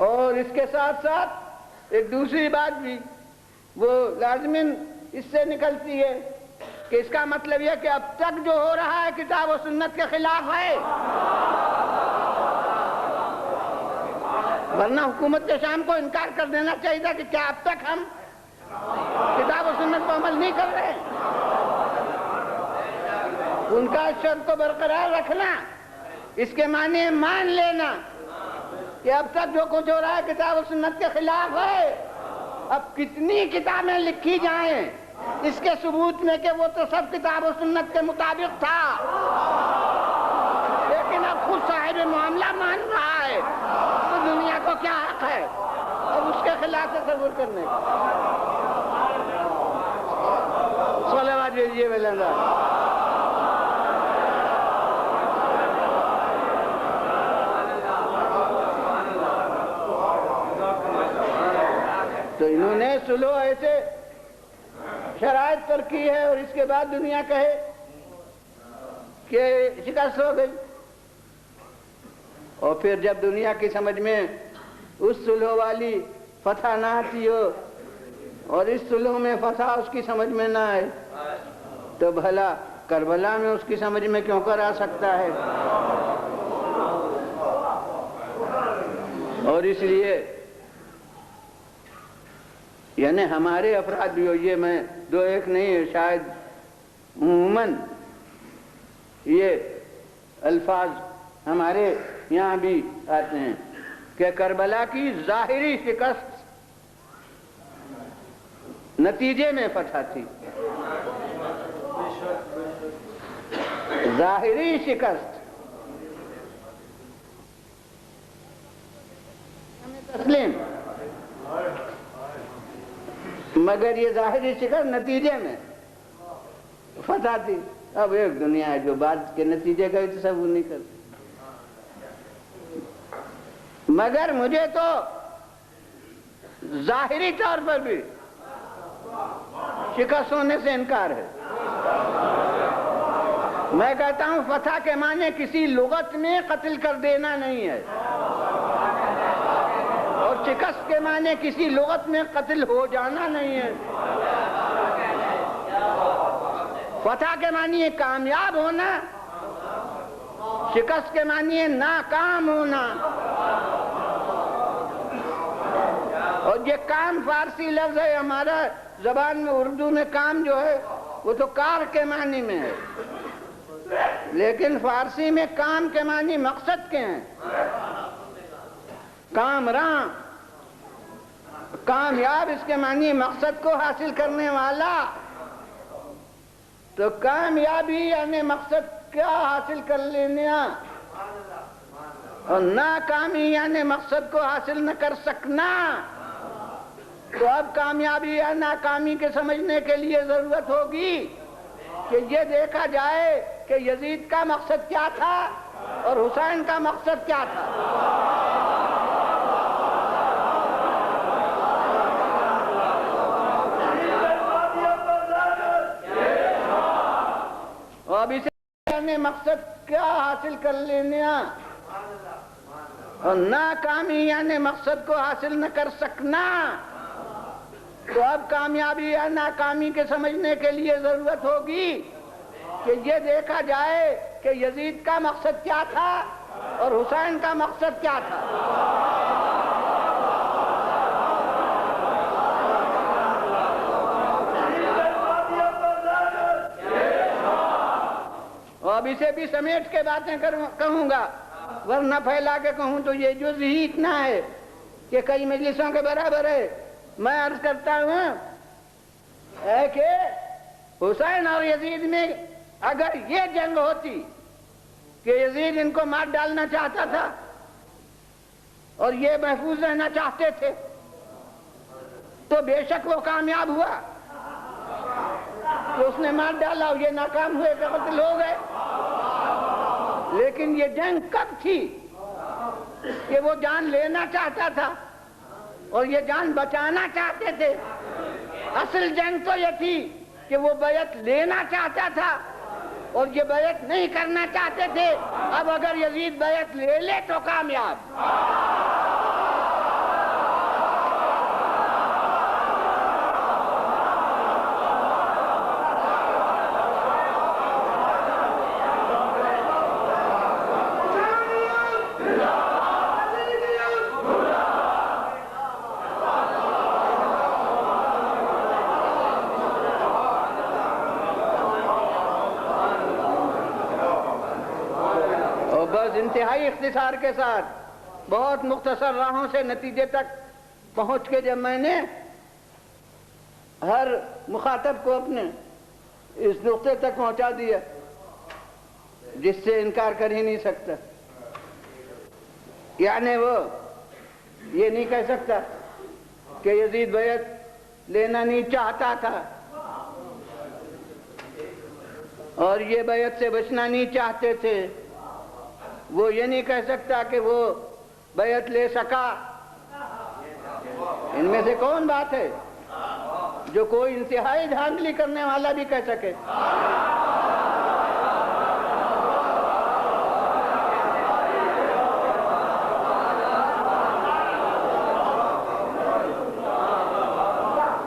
Speaker 1: اور اس کے ساتھ ساتھ ایک دوسری بات بھی وہ لازماً اس سے نکلتی ہے کہ اس کا مطلب یہ کہ اب تک جو ہو رہا ہے کتاب و سنت کے خلاف ہے، ورنہ حکومت شام کو انکار کر دینا چاہیے تھا کہ کیا اب تک ہم کتاب و سنت پر عمل نہیں کر رہے ہیں۔ ان کا شرط کو برقرار رکھنا اس کے معنی مان لینا کہ اب تک جو کچھ ہو رہا ہے کتاب و سنت کے خلاف ہے۔ اب کتنی کتابیں لکھی جائیں اس کے ثبوت میں کہ وہ تو سب کتاب و سنت کے مطابق تھا، لیکن اب خود صاحب معاملہ مان رہا ہے، تو دنیا کو کیا حق ہے اب اس کے خلاف تصور کرنے کا؟ صلوات بھیجیے بلندہ۔ تو انہوں نے صلح ایسے شرائط پر کی ہے، اور اس کے بعد دنیا کہے کہ شکست ہو گئی، اور پھر جب دنیا کی سمجھ میں اس صلح والی فتح نہ آتی ہو اور اس صلح میں فتح اس کی سمجھ میں نہ آئے، تو بھلا کربلا میں اس کی سمجھ میں کیوں کر آ سکتا ہے؟ اور اس لیے یعنی ہمارے افراد بھی، یہ میں دو ایک نہیں ہے، شاید عموماً یہ الفاظ ہمارے یہاں بھی آتے ہیں کہ کربلا کی ظاہری شکست نتیجے میں فتح تھی. ظاہری شکست تسلیم، مگر یہ ظاہری شکست نتیجے میں فتح تھی. اب ایک دنیا ہے جو بعد کے نتیجے کا تصور نہیں کرتی. مگر مجھے تو ظاہری طور پر بھی شکست ہونے سے انکار ہے. میں کہتا ہوں فتح کے معنی کسی لغت میں قتل کر دینا نہیں ہے، اور شکست کے معنی کسی لغت میں قتل ہو جانا نہیں ہے. فتح کے معنی ہے کامیاب ہونا، شکست کے معنی ہے ناکام ہونا. اور یہ کام فارسی لفظ ہے، ہمارا زبان میں اردو میں کام جو ہے وہ تو کار کے معنی میں ہے، لیکن فارسی میں کام کے معنی مقصد کے ہیں. کامراں، کامیاب اس کے معنی مقصد کو حاصل کرنے والا. تو کامیابی یعنی مقصد کیا حاصل کر لینا، اور ناکامی یعنی مقصد کو حاصل نہ کر سکنا. تو اب کامیابی یا ناکامی کے سمجھنے کے لیے ضرورت ہوگی کہ یہ دیکھا جائے کہ یزید کا مقصد کیا تھا اور حسین کا مقصد کیا تھا. اب اسے مقصد کیا حاصل کر لینا، اور ناکامی یعنی مقصد کو حاصل نہ کر سکنا. تو اب کامیابی یا ناکامی کے سمجھنے کے لیے ضرورت ہوگی کہ یہ دیکھا جائے کہ یزید کا مقصد کیا تھا اور حسین کا مقصد کیا تھا. اب اسے بھی سمیٹ کے باتیں کہوں گا، ورنہ پھیلا کے کہوں تو یہ جز ہی اتنا ہے کہ کئی مجلسوں کے برابر ہے. میں عرض کرتا ہوں کہ حسین اور یزید میں اگر یہ جنگ ہوتی کہ یزید ان کو مار ڈالنا چاہتا تھا اور یہ محفوظ رہنا چاہتے تھے تو بے شک وہ کامیاب ہوا کہ اس نے مار ڈالا اور یہ ناکام ہوئے کہ قتل ہو گئے. لیکن یہ جنگ کب تھی کہ وہ جان لینا چاہتا تھا اور یہ جان بچانا چاہتے تھے. اصل جنگ تو یہ تھی کہ وہ بیعت لینا چاہتا تھا اور یہ بیعت نہیں کرنا چاہتے تھے. اب اگر یزید بیعت لے لے تو کامیاب. انتہائی اختصار کے ساتھ بہت مختصر راہوں سے نتیجے تک پہنچ کے جب میں نے ہر مخاطب کو اپنے اس نقطے تک پہنچا دیا جس سے انکار کر ہی نہیں سکتا، یعنی وہ یہ نہیں کہہ سکتا کہ یزید بیعت لینا نہیں چاہتا تھا اور یہ بیعت سے بچنا نہیں چاہتے تھے. وہ یہ نہیں کہہ سکتا کہ وہ بیعت لے سکا. ان میں سے کون بات ہے جو کوئی انتہائی دھاندلی کرنے والا بھی کہہ سکے؟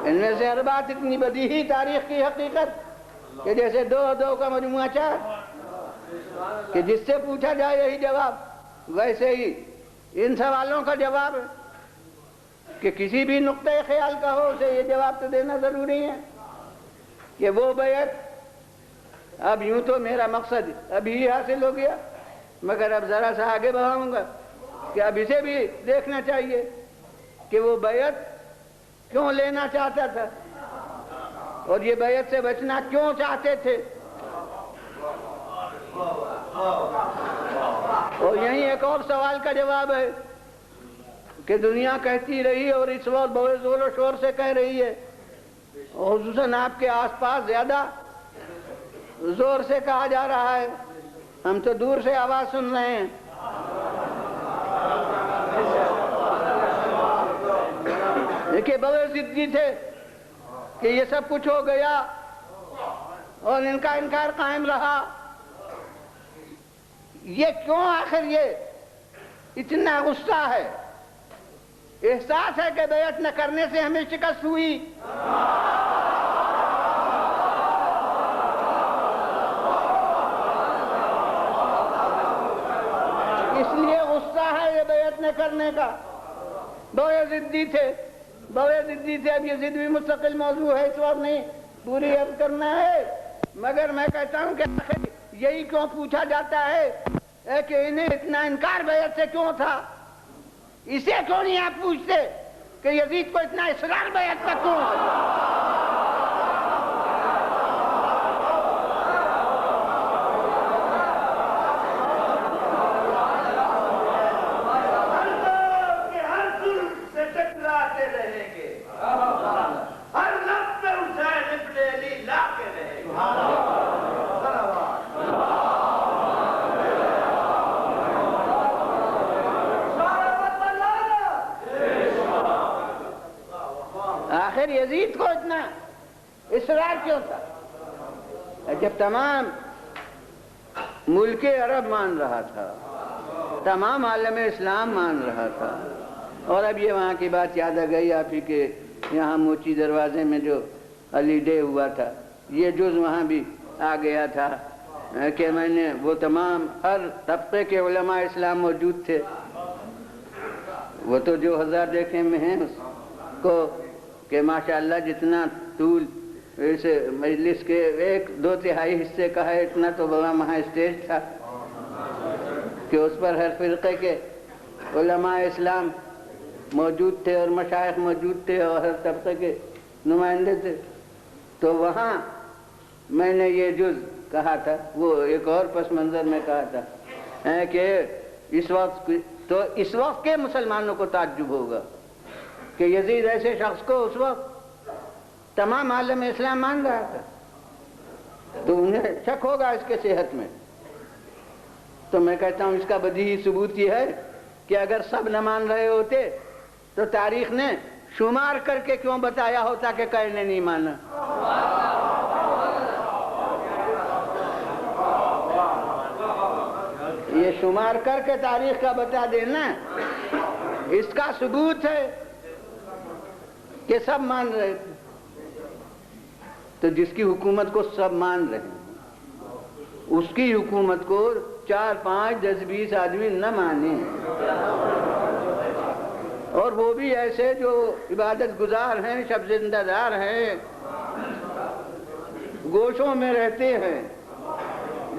Speaker 1: ان میں سے ہر بات اتنی بدیہی تاریخ کی حقیقت کہ جیسے دو دو کا مجموعہ چار، کہ جس سے پوچھا جائے یہی جواب، ویسے ہی ان سوالوں کا جواب کہ کسی بھی نقطۂ خیال کا ہو اسے یہ جواب تو دینا ضروری ہے کہ وہ بیعت اب یوں تو میرا مقصد ابھی حاصل ہو گیا، مگر اب ذرا سا آگے بڑھاؤں گا کہ اب اسے بھی دیکھنا چاہیے کہ وہ بیعت کیوں لینا چاہتا تھا اور یہ بیعت سے بچنا کیوں چاہتے تھے۔ اور یہیں ایک اور سوال کا جواب ہے کہ دنیا کہتی رہی اور اس وقت بڑے زور و شور سے کہہ رہی ہے، اور خصوصاً آپ کے آس پاس زیادہ زور سے کہا جا رہا ہے، ہم تو دور سے آواز سن رہے ہیں کہ بڑے ضدی تھے کہ یہ سب کچھ ہو گیا اور ان کا انکار قائم رہا۔ یہ کیوں آخر یہ اتنا غصہ ہے؟ احساس ہے کہ بیعت نہ کرنے سے ہمیں شکست ہوئی، اس لیے غصہ ہے یہ بیعت نہ کرنے کا۔ بڑے ضدی تھے، بڑے ضدی تھے۔ اب یہ ضد بھی مستقل موضوع ہے، اس وقت نہیں پوری عرض کرنا ہے، مگر میں کہتا ہوں کہ آخر یہی کیوں پوچھا جاتا ہے کہ انہیں اتنا انکار بیعت سے کیوں تھا؟ اسے کیوں نہیں آپ پوچھتے کہ یزید کو اتنا اصرار بیعت کا کیوں ہے؟ آخر یزید کو اتنا اصرار کیوں تھا؟ جب تمام ملک عرب مان رہا تھا، تمام عالم اسلام مان رہا تھا، اور اب یہ وہاں کی بات یاد آ گئی آپ ہی کے یہاں موچی دروازے میں جو علی ڈے ہوا تھا، یہ جز وہاں بھی آ گیا تھا کہ میں نے وہ تمام ہر طبقے کے علماء اسلام موجود تھے، وہ تو جو ہزار دیکھے میں ہیں اس کو کہ ماشاءاللہ جتنا طول اس مجلس کے 1/2 حصے کا ہے، اتنا تو بڑا وہاں اسٹیج تھا کہ اس پر ہر فرقے کے علماء اسلام موجود تھے اور مشائخ موجود تھے اور ہر طبقے کے نمائندے تھے۔ تو وہاں میں نے یہ جز کہا تھا، وہ ایک اور پس منظر میں کہا تھا کہ اس وقت کے مسلمانوں کو تعجب ہوگا کہ یزید ایسے شخص کو اس وقت تمام عالم اسلام مان رہا تھا، تو انہیں شک ہوگا اس کے صحت میں۔ تو میں کہتا ہوں اس کا بدیہی ثبوت یہ ہے کہ اگر سب نہ مان رہے ہوتے تو تاریخ نے شمار کر کے کیوں بتایا ہوتا کہ کئی نے نہیں مانا؟ یہ شمار کر کے تاریخ کا بتا دینا اس کا ثبوت ہے کہ سب مان رہے تھے۔ تو جس کی حکومت کو سب مان رہے ہیں، اس کی حکومت کو 4 5 10 20 آدمی نہ مانے، اور وہ بھی ایسے جو عبادت گزار ہیں، شب زندہ دار ہیں، گوشوں میں رہتے ہیں،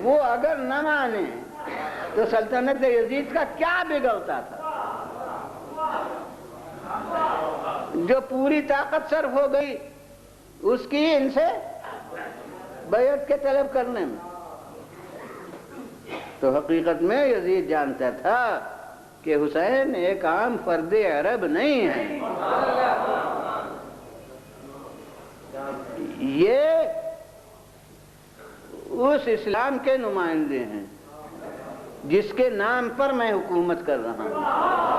Speaker 1: وہ اگر نہ مانے تو سلطنت یزید کا کیا بگڑتا تھا؟ جو پوری طاقت صرف ہو گئی اس کی ان سے بیعت کے طلب کرنے میں۔ تو حقیقت میں یزید جانتا تھا کہ حسین ایک عام فرد عرب نہیں ہے، یہ اس اسلام کے نمائندے ہیں جس کے نام پر میں حکومت کر رہا ہوں۔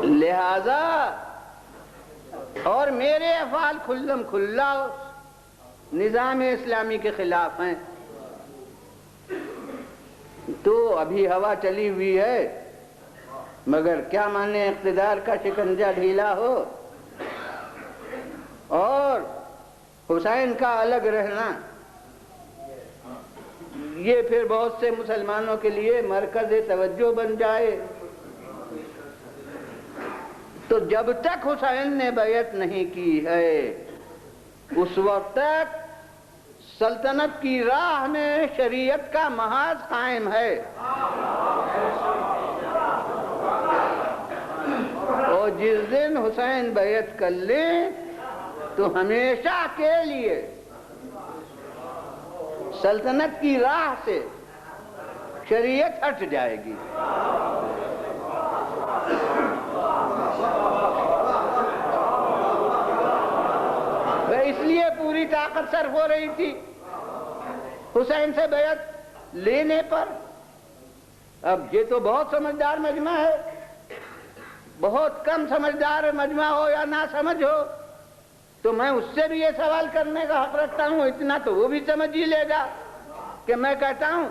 Speaker 1: لہذا اور میرے افعال کھلم کھلا نظام اسلامی کے خلاف ہیں، تو ابھی ہوا چلی ہوئی ہے مگر کیا مانے اقتدار کا شکنجہ ڈھیلا ہو اور حسین کا الگ رہنا، یہ پھر بہت سے مسلمانوں کے لیے مرکز توجہ بن جائے۔ تو جب تک حسین نے بیعت نہیں کی ہے اس وقت تک سلطنت کی راہ میں شریعت کا محاذ قائم ہے، اور جس دن حسین بیعت کر لیں تو ہمیشہ کے لیے سلطنت کی راہ سے شریعت ہٹ جائے گی۔ اس لیے پوری طاقت صرف ہو رہی تھی حسین سے بیعت لینے پر۔ اب یہ تو بہت سمجھدار مجمع ہے، بہت کم سمجھدار مجمع ہو یا نہ سمجھ ہو تو میں اس سے بھی یہ سوال کرنے کا حق رکھتا ہوں، اتنا تو وہ بھی سمجھ ہی لے گا کہ میں کہتا ہوں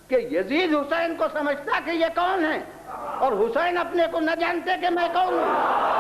Speaker 1: کہ یزید حسین کو سمجھتا کہ یہ کون ہے اور حسین اپنے کو نہ جانتے کہ میں کون ہوں۔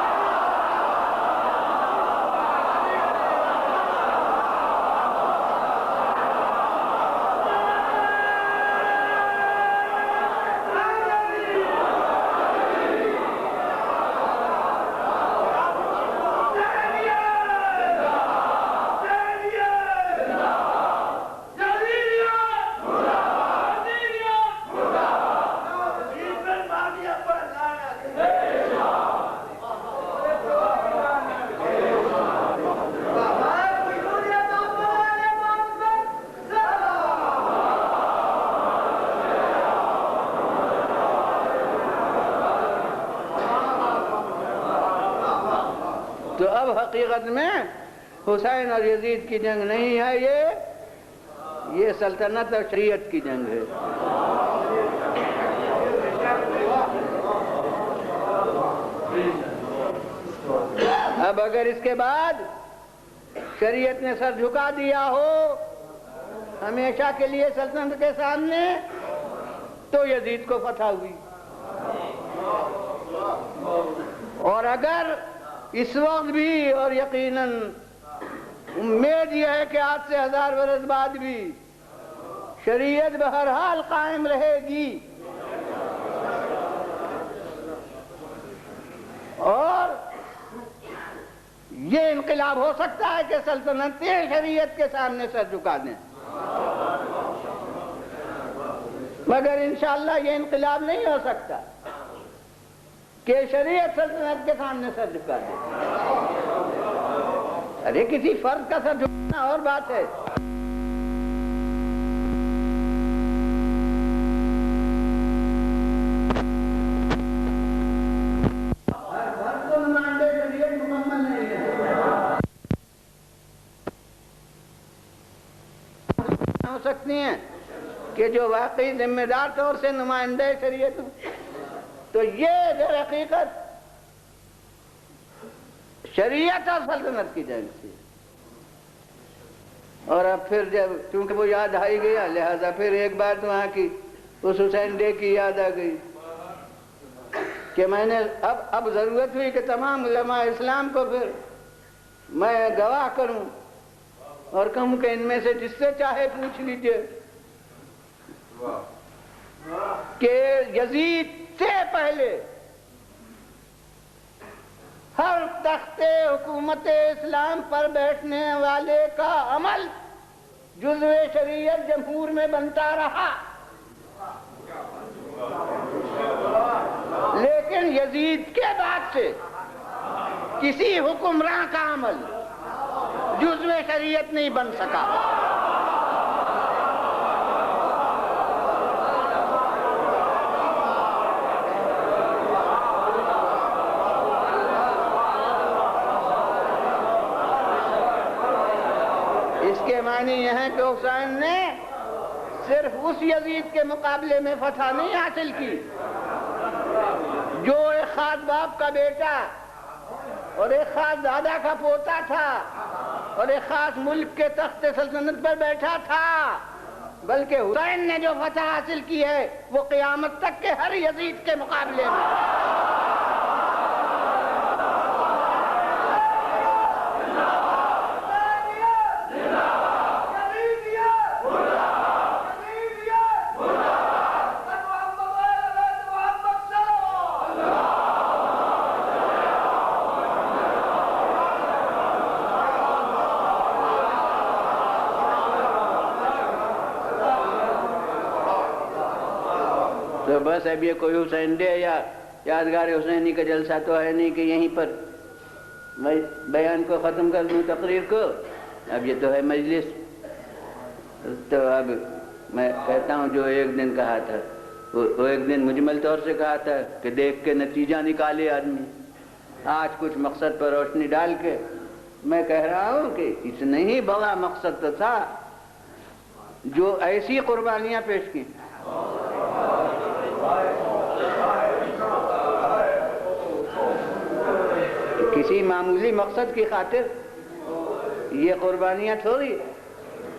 Speaker 1: تو اب حقیقت میں حسین اور یزید کی جنگ نہیں ہے، یہ سلطنت اور شریعت کی جنگ ہے۔ اب اگر اس کے بعد شریعت نے سر جھکا دیا ہو ہمیشہ کے لیے سلطنت کے سامنے تو یزید کو فتح ہوئی، اور اگر اس وقت بھی اور یقیناً امید یہ ہے کہ آج سے 1000 برس بعد بھی شریعت بہرحال قائم رہے گی، اور یہ انقلاب ہو سکتا ہے کہ سلطنتیں شریعت کے سامنے سر جھکا دیں، مگر انشاءاللہ یہ انقلاب نہیں ہو سکتا کہ شریعت سلطنت کے سامنے سر جھکا دے۔ ارے کسی فرد کا سر جھکانا اور بات ہے، ہر فرد کو نمائندے شریعت مکمل نہیں ہے، ہو سکتی ہیں کہ جو واقعی ذمہ دار طور سے نمائندے شریعت ہوں۔ تو یہ در حقیقت شریعت اور سلطنت کی جنگ تھی، اور اب پھر جب چونکہ وہ یاد آئی گیا لہذا پھر ایک بات وہاں کی اس حسین ڈے کی یاد آ گئی کہ میں نے اب ضرورت ہوئی کہ تمام علماء اسلام کو پھر میں گواہ کروں اور کہوں کہ ان میں سے جس سے چاہے پوچھ لیجئے کہ یزید سے پہلے ہر تخت حکومت اسلام پر بیٹھنے والے کا عمل جزو شریعت جمہور میں بنتا رہا، لیکن یزید کے بعد سے کسی حکمراں کا عمل جزو شریعت نہیں بن سکا۔ اس کے معنی یہ ہے کہ حسین نے صرف اس یزید کے مقابلے میں فتح نہیں حاصل کی جو ایک خاص باپ کا بیٹا اور ایک خاص دادا کا پوتا تھا اور ایک خاص ملک کے تخت سلطنت پر بیٹھا تھا، بلکہ حسین نے جو فتح حاصل کی ہے وہ قیامت تک کے ہر یزید کے مقابلے میں تو بس اب یہ کوئی حسین ڈے یا یادگار حسینی کا جلسہ تو ہے نہیں کہ یہیں پر میں بیان کو ختم کر دوں تقریر کو. اب یہ تو ہے مجلس. تو اب میں کہتا ہوں جو ایک دن کہا تھا وہ ایک دن مجمل طور سے کہا تھا کہ دیکھ کے نتیجہ نکالے آدمی. آج کچھ مقصد پر روشنی ڈال کے میں کہہ رہا ہوں کہ اتنا ہی بڑا مقصد تو تھا جو ایسی قربانیاں پیش کی. کسی معمولی مقصد کی خاطر یہ قربانیاں تھوڑی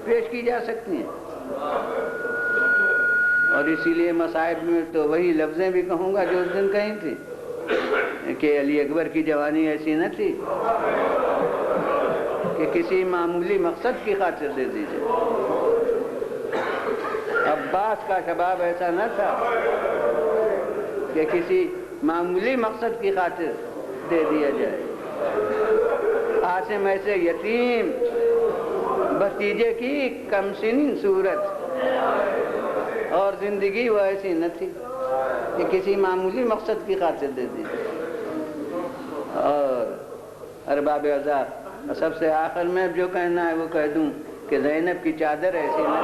Speaker 1: پیش کی جا سکتی ہیں. اور اسی لیے مصائب میں تو وہی لفظیں بھی کہوں گا جو اس دن کہیں تھی کہ علی اکبر کی جوانی ایسی نہ تھی کہ کسی معمولی مقصد کی خاطر دے دیجیے. عباس کا شباب ایسا نہ تھا کہ کسی معمولی مقصد کی خاطر دے دیا جائے. عاصم ایسے یتیم بھتیجے کی کم سن صورت اور زندگی وہ ایسی نہ تھی کہ کسی معمولی مقصد کی خاطر دے دی. اور ارباب عزا سب سے آخر میں جو کہنا ہے وہ کہہ دوں کہ زینب کی چادر ایسی نہ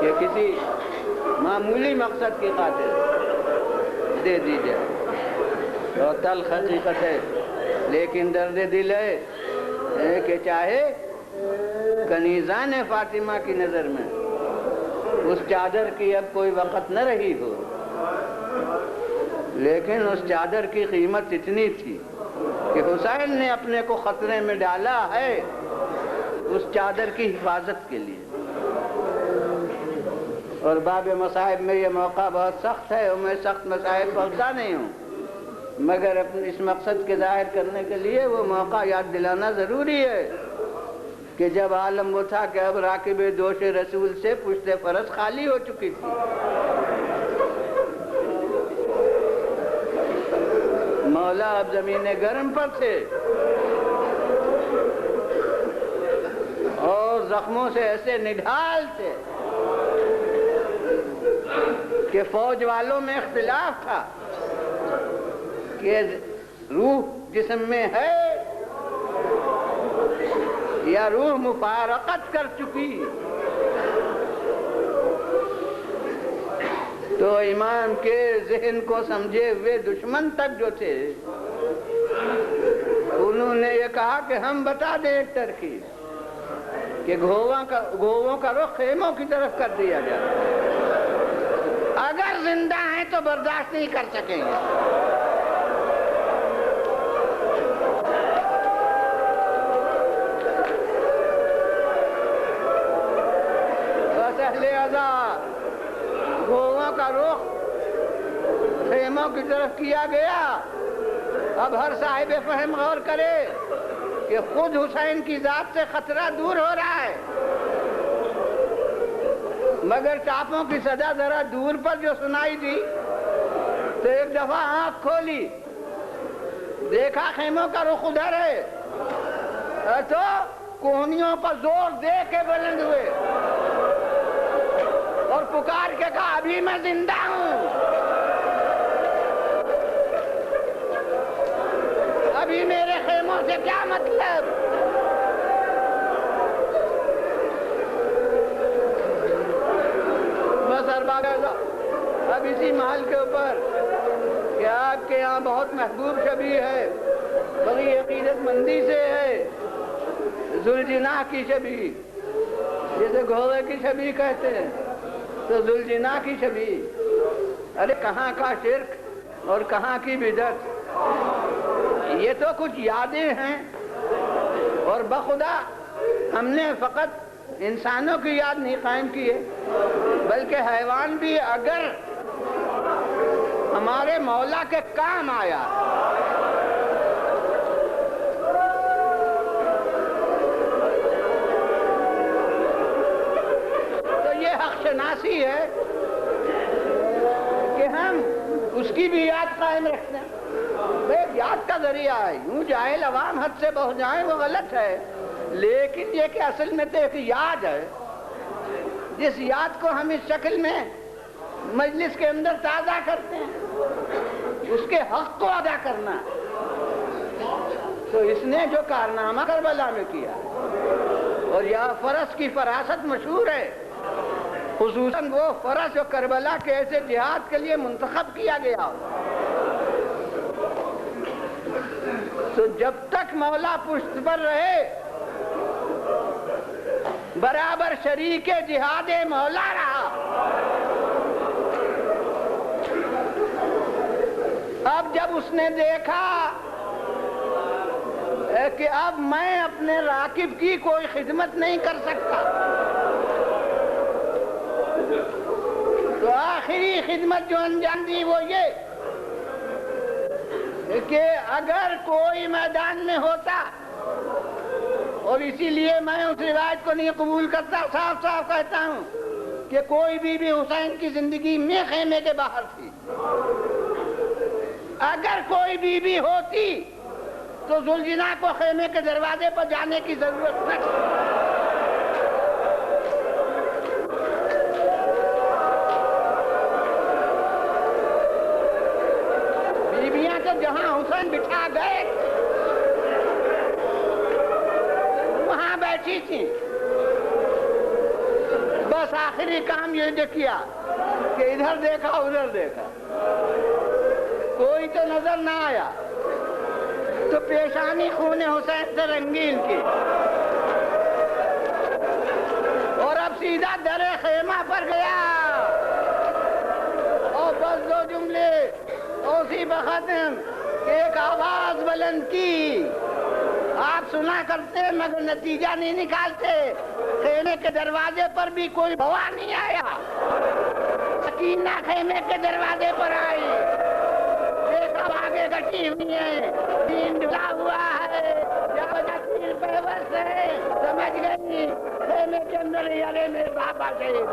Speaker 1: کہ کسی معمولی مقصد کی خاطر دے دی جائے. اور تلخ حقیقت ہے لیکن درد دل ہے کہ چاہے کنیزان فاطمہ کی نظر میں اس چادر کی اب کوئی وقت نہ رہی ہو لیکن اس چادر کی قیمت اتنی تھی کہ حسین نے اپنے کو خطرے میں ڈالا ہے اس چادر کی حفاظت کے لیے. اور باب مصائب میں یہ موقع بہت سخت ہے اور میں سخت مصائب پہنچا نہیں ہوں مگر اپنے اس مقصد کے ظاہر کرنے کے لیے وہ موقع یاد دلانا ضروری ہے کہ جب عالم وہ تھا کہ اب راکب دوش رسول سے پشت فرس خالی ہو چکی تھی. مولا اب زمین گرم پر تھے اور زخموں سے ایسے نڈھال تھے کہ فوج والوں میں اختلاف تھا کہ روح جسم میں ہے یا روح مفارقت کر چکی. تو امام کے ذہن کو سمجھے ہوئے دشمن تک جو تھے انہوں نے یہ کہا کہ ہم بتا دیں ایک ترکیب کہ گھوڑوں کا رخ خیموں کی طرف کر دیا جائے. اگر زندہ ہیں تو برداشت نہیں کر سکیں گے. بس اہل عزا گھوڑوں کا رخ خیموں کی طرف کیا گیا. اب ہر صاحب فہم غور کرے کہ خود حسین کی ذات سے خطرہ دور ہو رہا ہے مگر ٹاپوں کی صدا ذرا دور پر جو سنائی دی تو ایک دفعہ آنکھ کھولی دیکھا خیموں کا رخ ادھر ہے تو کوہنیوں پر زور دے کے بلند ہوئے اور پکار کے کہا ابھی میں زندہ ہوں, ابھی میرے خیموں سے کیا مطلب. اب اسی محل کے اوپر کہ آپ کے یہاں بہت محبوب شبیہ ہے, بڑی عقیدت مندی سے ہے, ذوالجناح کی شبیہ, جیسے گھوڑے کی شبیہ کہتے ہیں تو ذوالجناح کی شبیہ. ارے کہاں کا شرک اور کہاں کی بدعت. یہ تو کچھ یادیں ہیں، اور بخدا ہم نے فقط انسانوں کی یاد نہیں قائم کی ہے، بلکہ حیوان بھی اگر ہمارے مولا کے کام آیا تو یہ حق شناسی ہے کہ ہم اس کی بھی یاد قائم رکھتے ہیں. یاد کا ذریعہ ہے، یوں جاہل عوام حد سے بہت جائیں وہ غلط ہے، لیکن یہ کہ اصل میں تو ایک یاد ہے، جس یاد کو ہم اس شکل میں مجلس کے اندر تازہ کرتے ہیں، اس کے حق کو ادا کرنا. تو اس نے جو کارنامہ کربلا میں کیا، اور یہ فرس کی فراست مشہور ہے، خصوصاً وہ فرس جو کربلا کے ایسے جہاد کے لیے منتخب کیا گیا ہو. تو جب تک مولا پشت پر رہے برابر شریک جہاد مولا رہا. اب جب اس نے دیکھا کہ اب میں اپنے راکب کی کوئی خدمت نہیں کر سکتا، تو آخری خدمت جو انجام دی وہ یہ کہ اگر کوئی میدان میں ہوتا، اور اسی لیے میں اس روایت کو نہیں قبول کرتا، صاف صاف کہتا ہوں کہ کوئی بی بی حسین کی زندگی میں خیمے کے باہر تھی. اگر کوئی بی بی ہوتی تو ذوالجناح کو خیمے کے دروازے پر جانے کی ضرورت نہ تھی. بیویاں تو جہاں حسین بٹھا گئے وہاں بیٹھی تھی. بس آخری کام یہ جو کیا کہ ادھر دیکھا ادھر دیکھا، کوئی تو نظر نہ آیا، تو پیشانی خون حسین سے رنگین کی، اور اب سیدھا در خیمہ پر گیا، اور بس دو جملے اسی بختم ایک آواز بلند کی. آپ سنا کرتے مگر نتیجہ نہیں نکالتے. خیمے کے دروازے پر بھی کوئی بوا نہیں آیا، سکینہ خیمے کے دروازے پر آئی، دیکھا آگے گٹی ہوئی ہے، دین ڈھلا ہوا ہے، تیر پیوست ہے، سمجھ گئی خیمے کے اندر یارے میرے بابا شہید.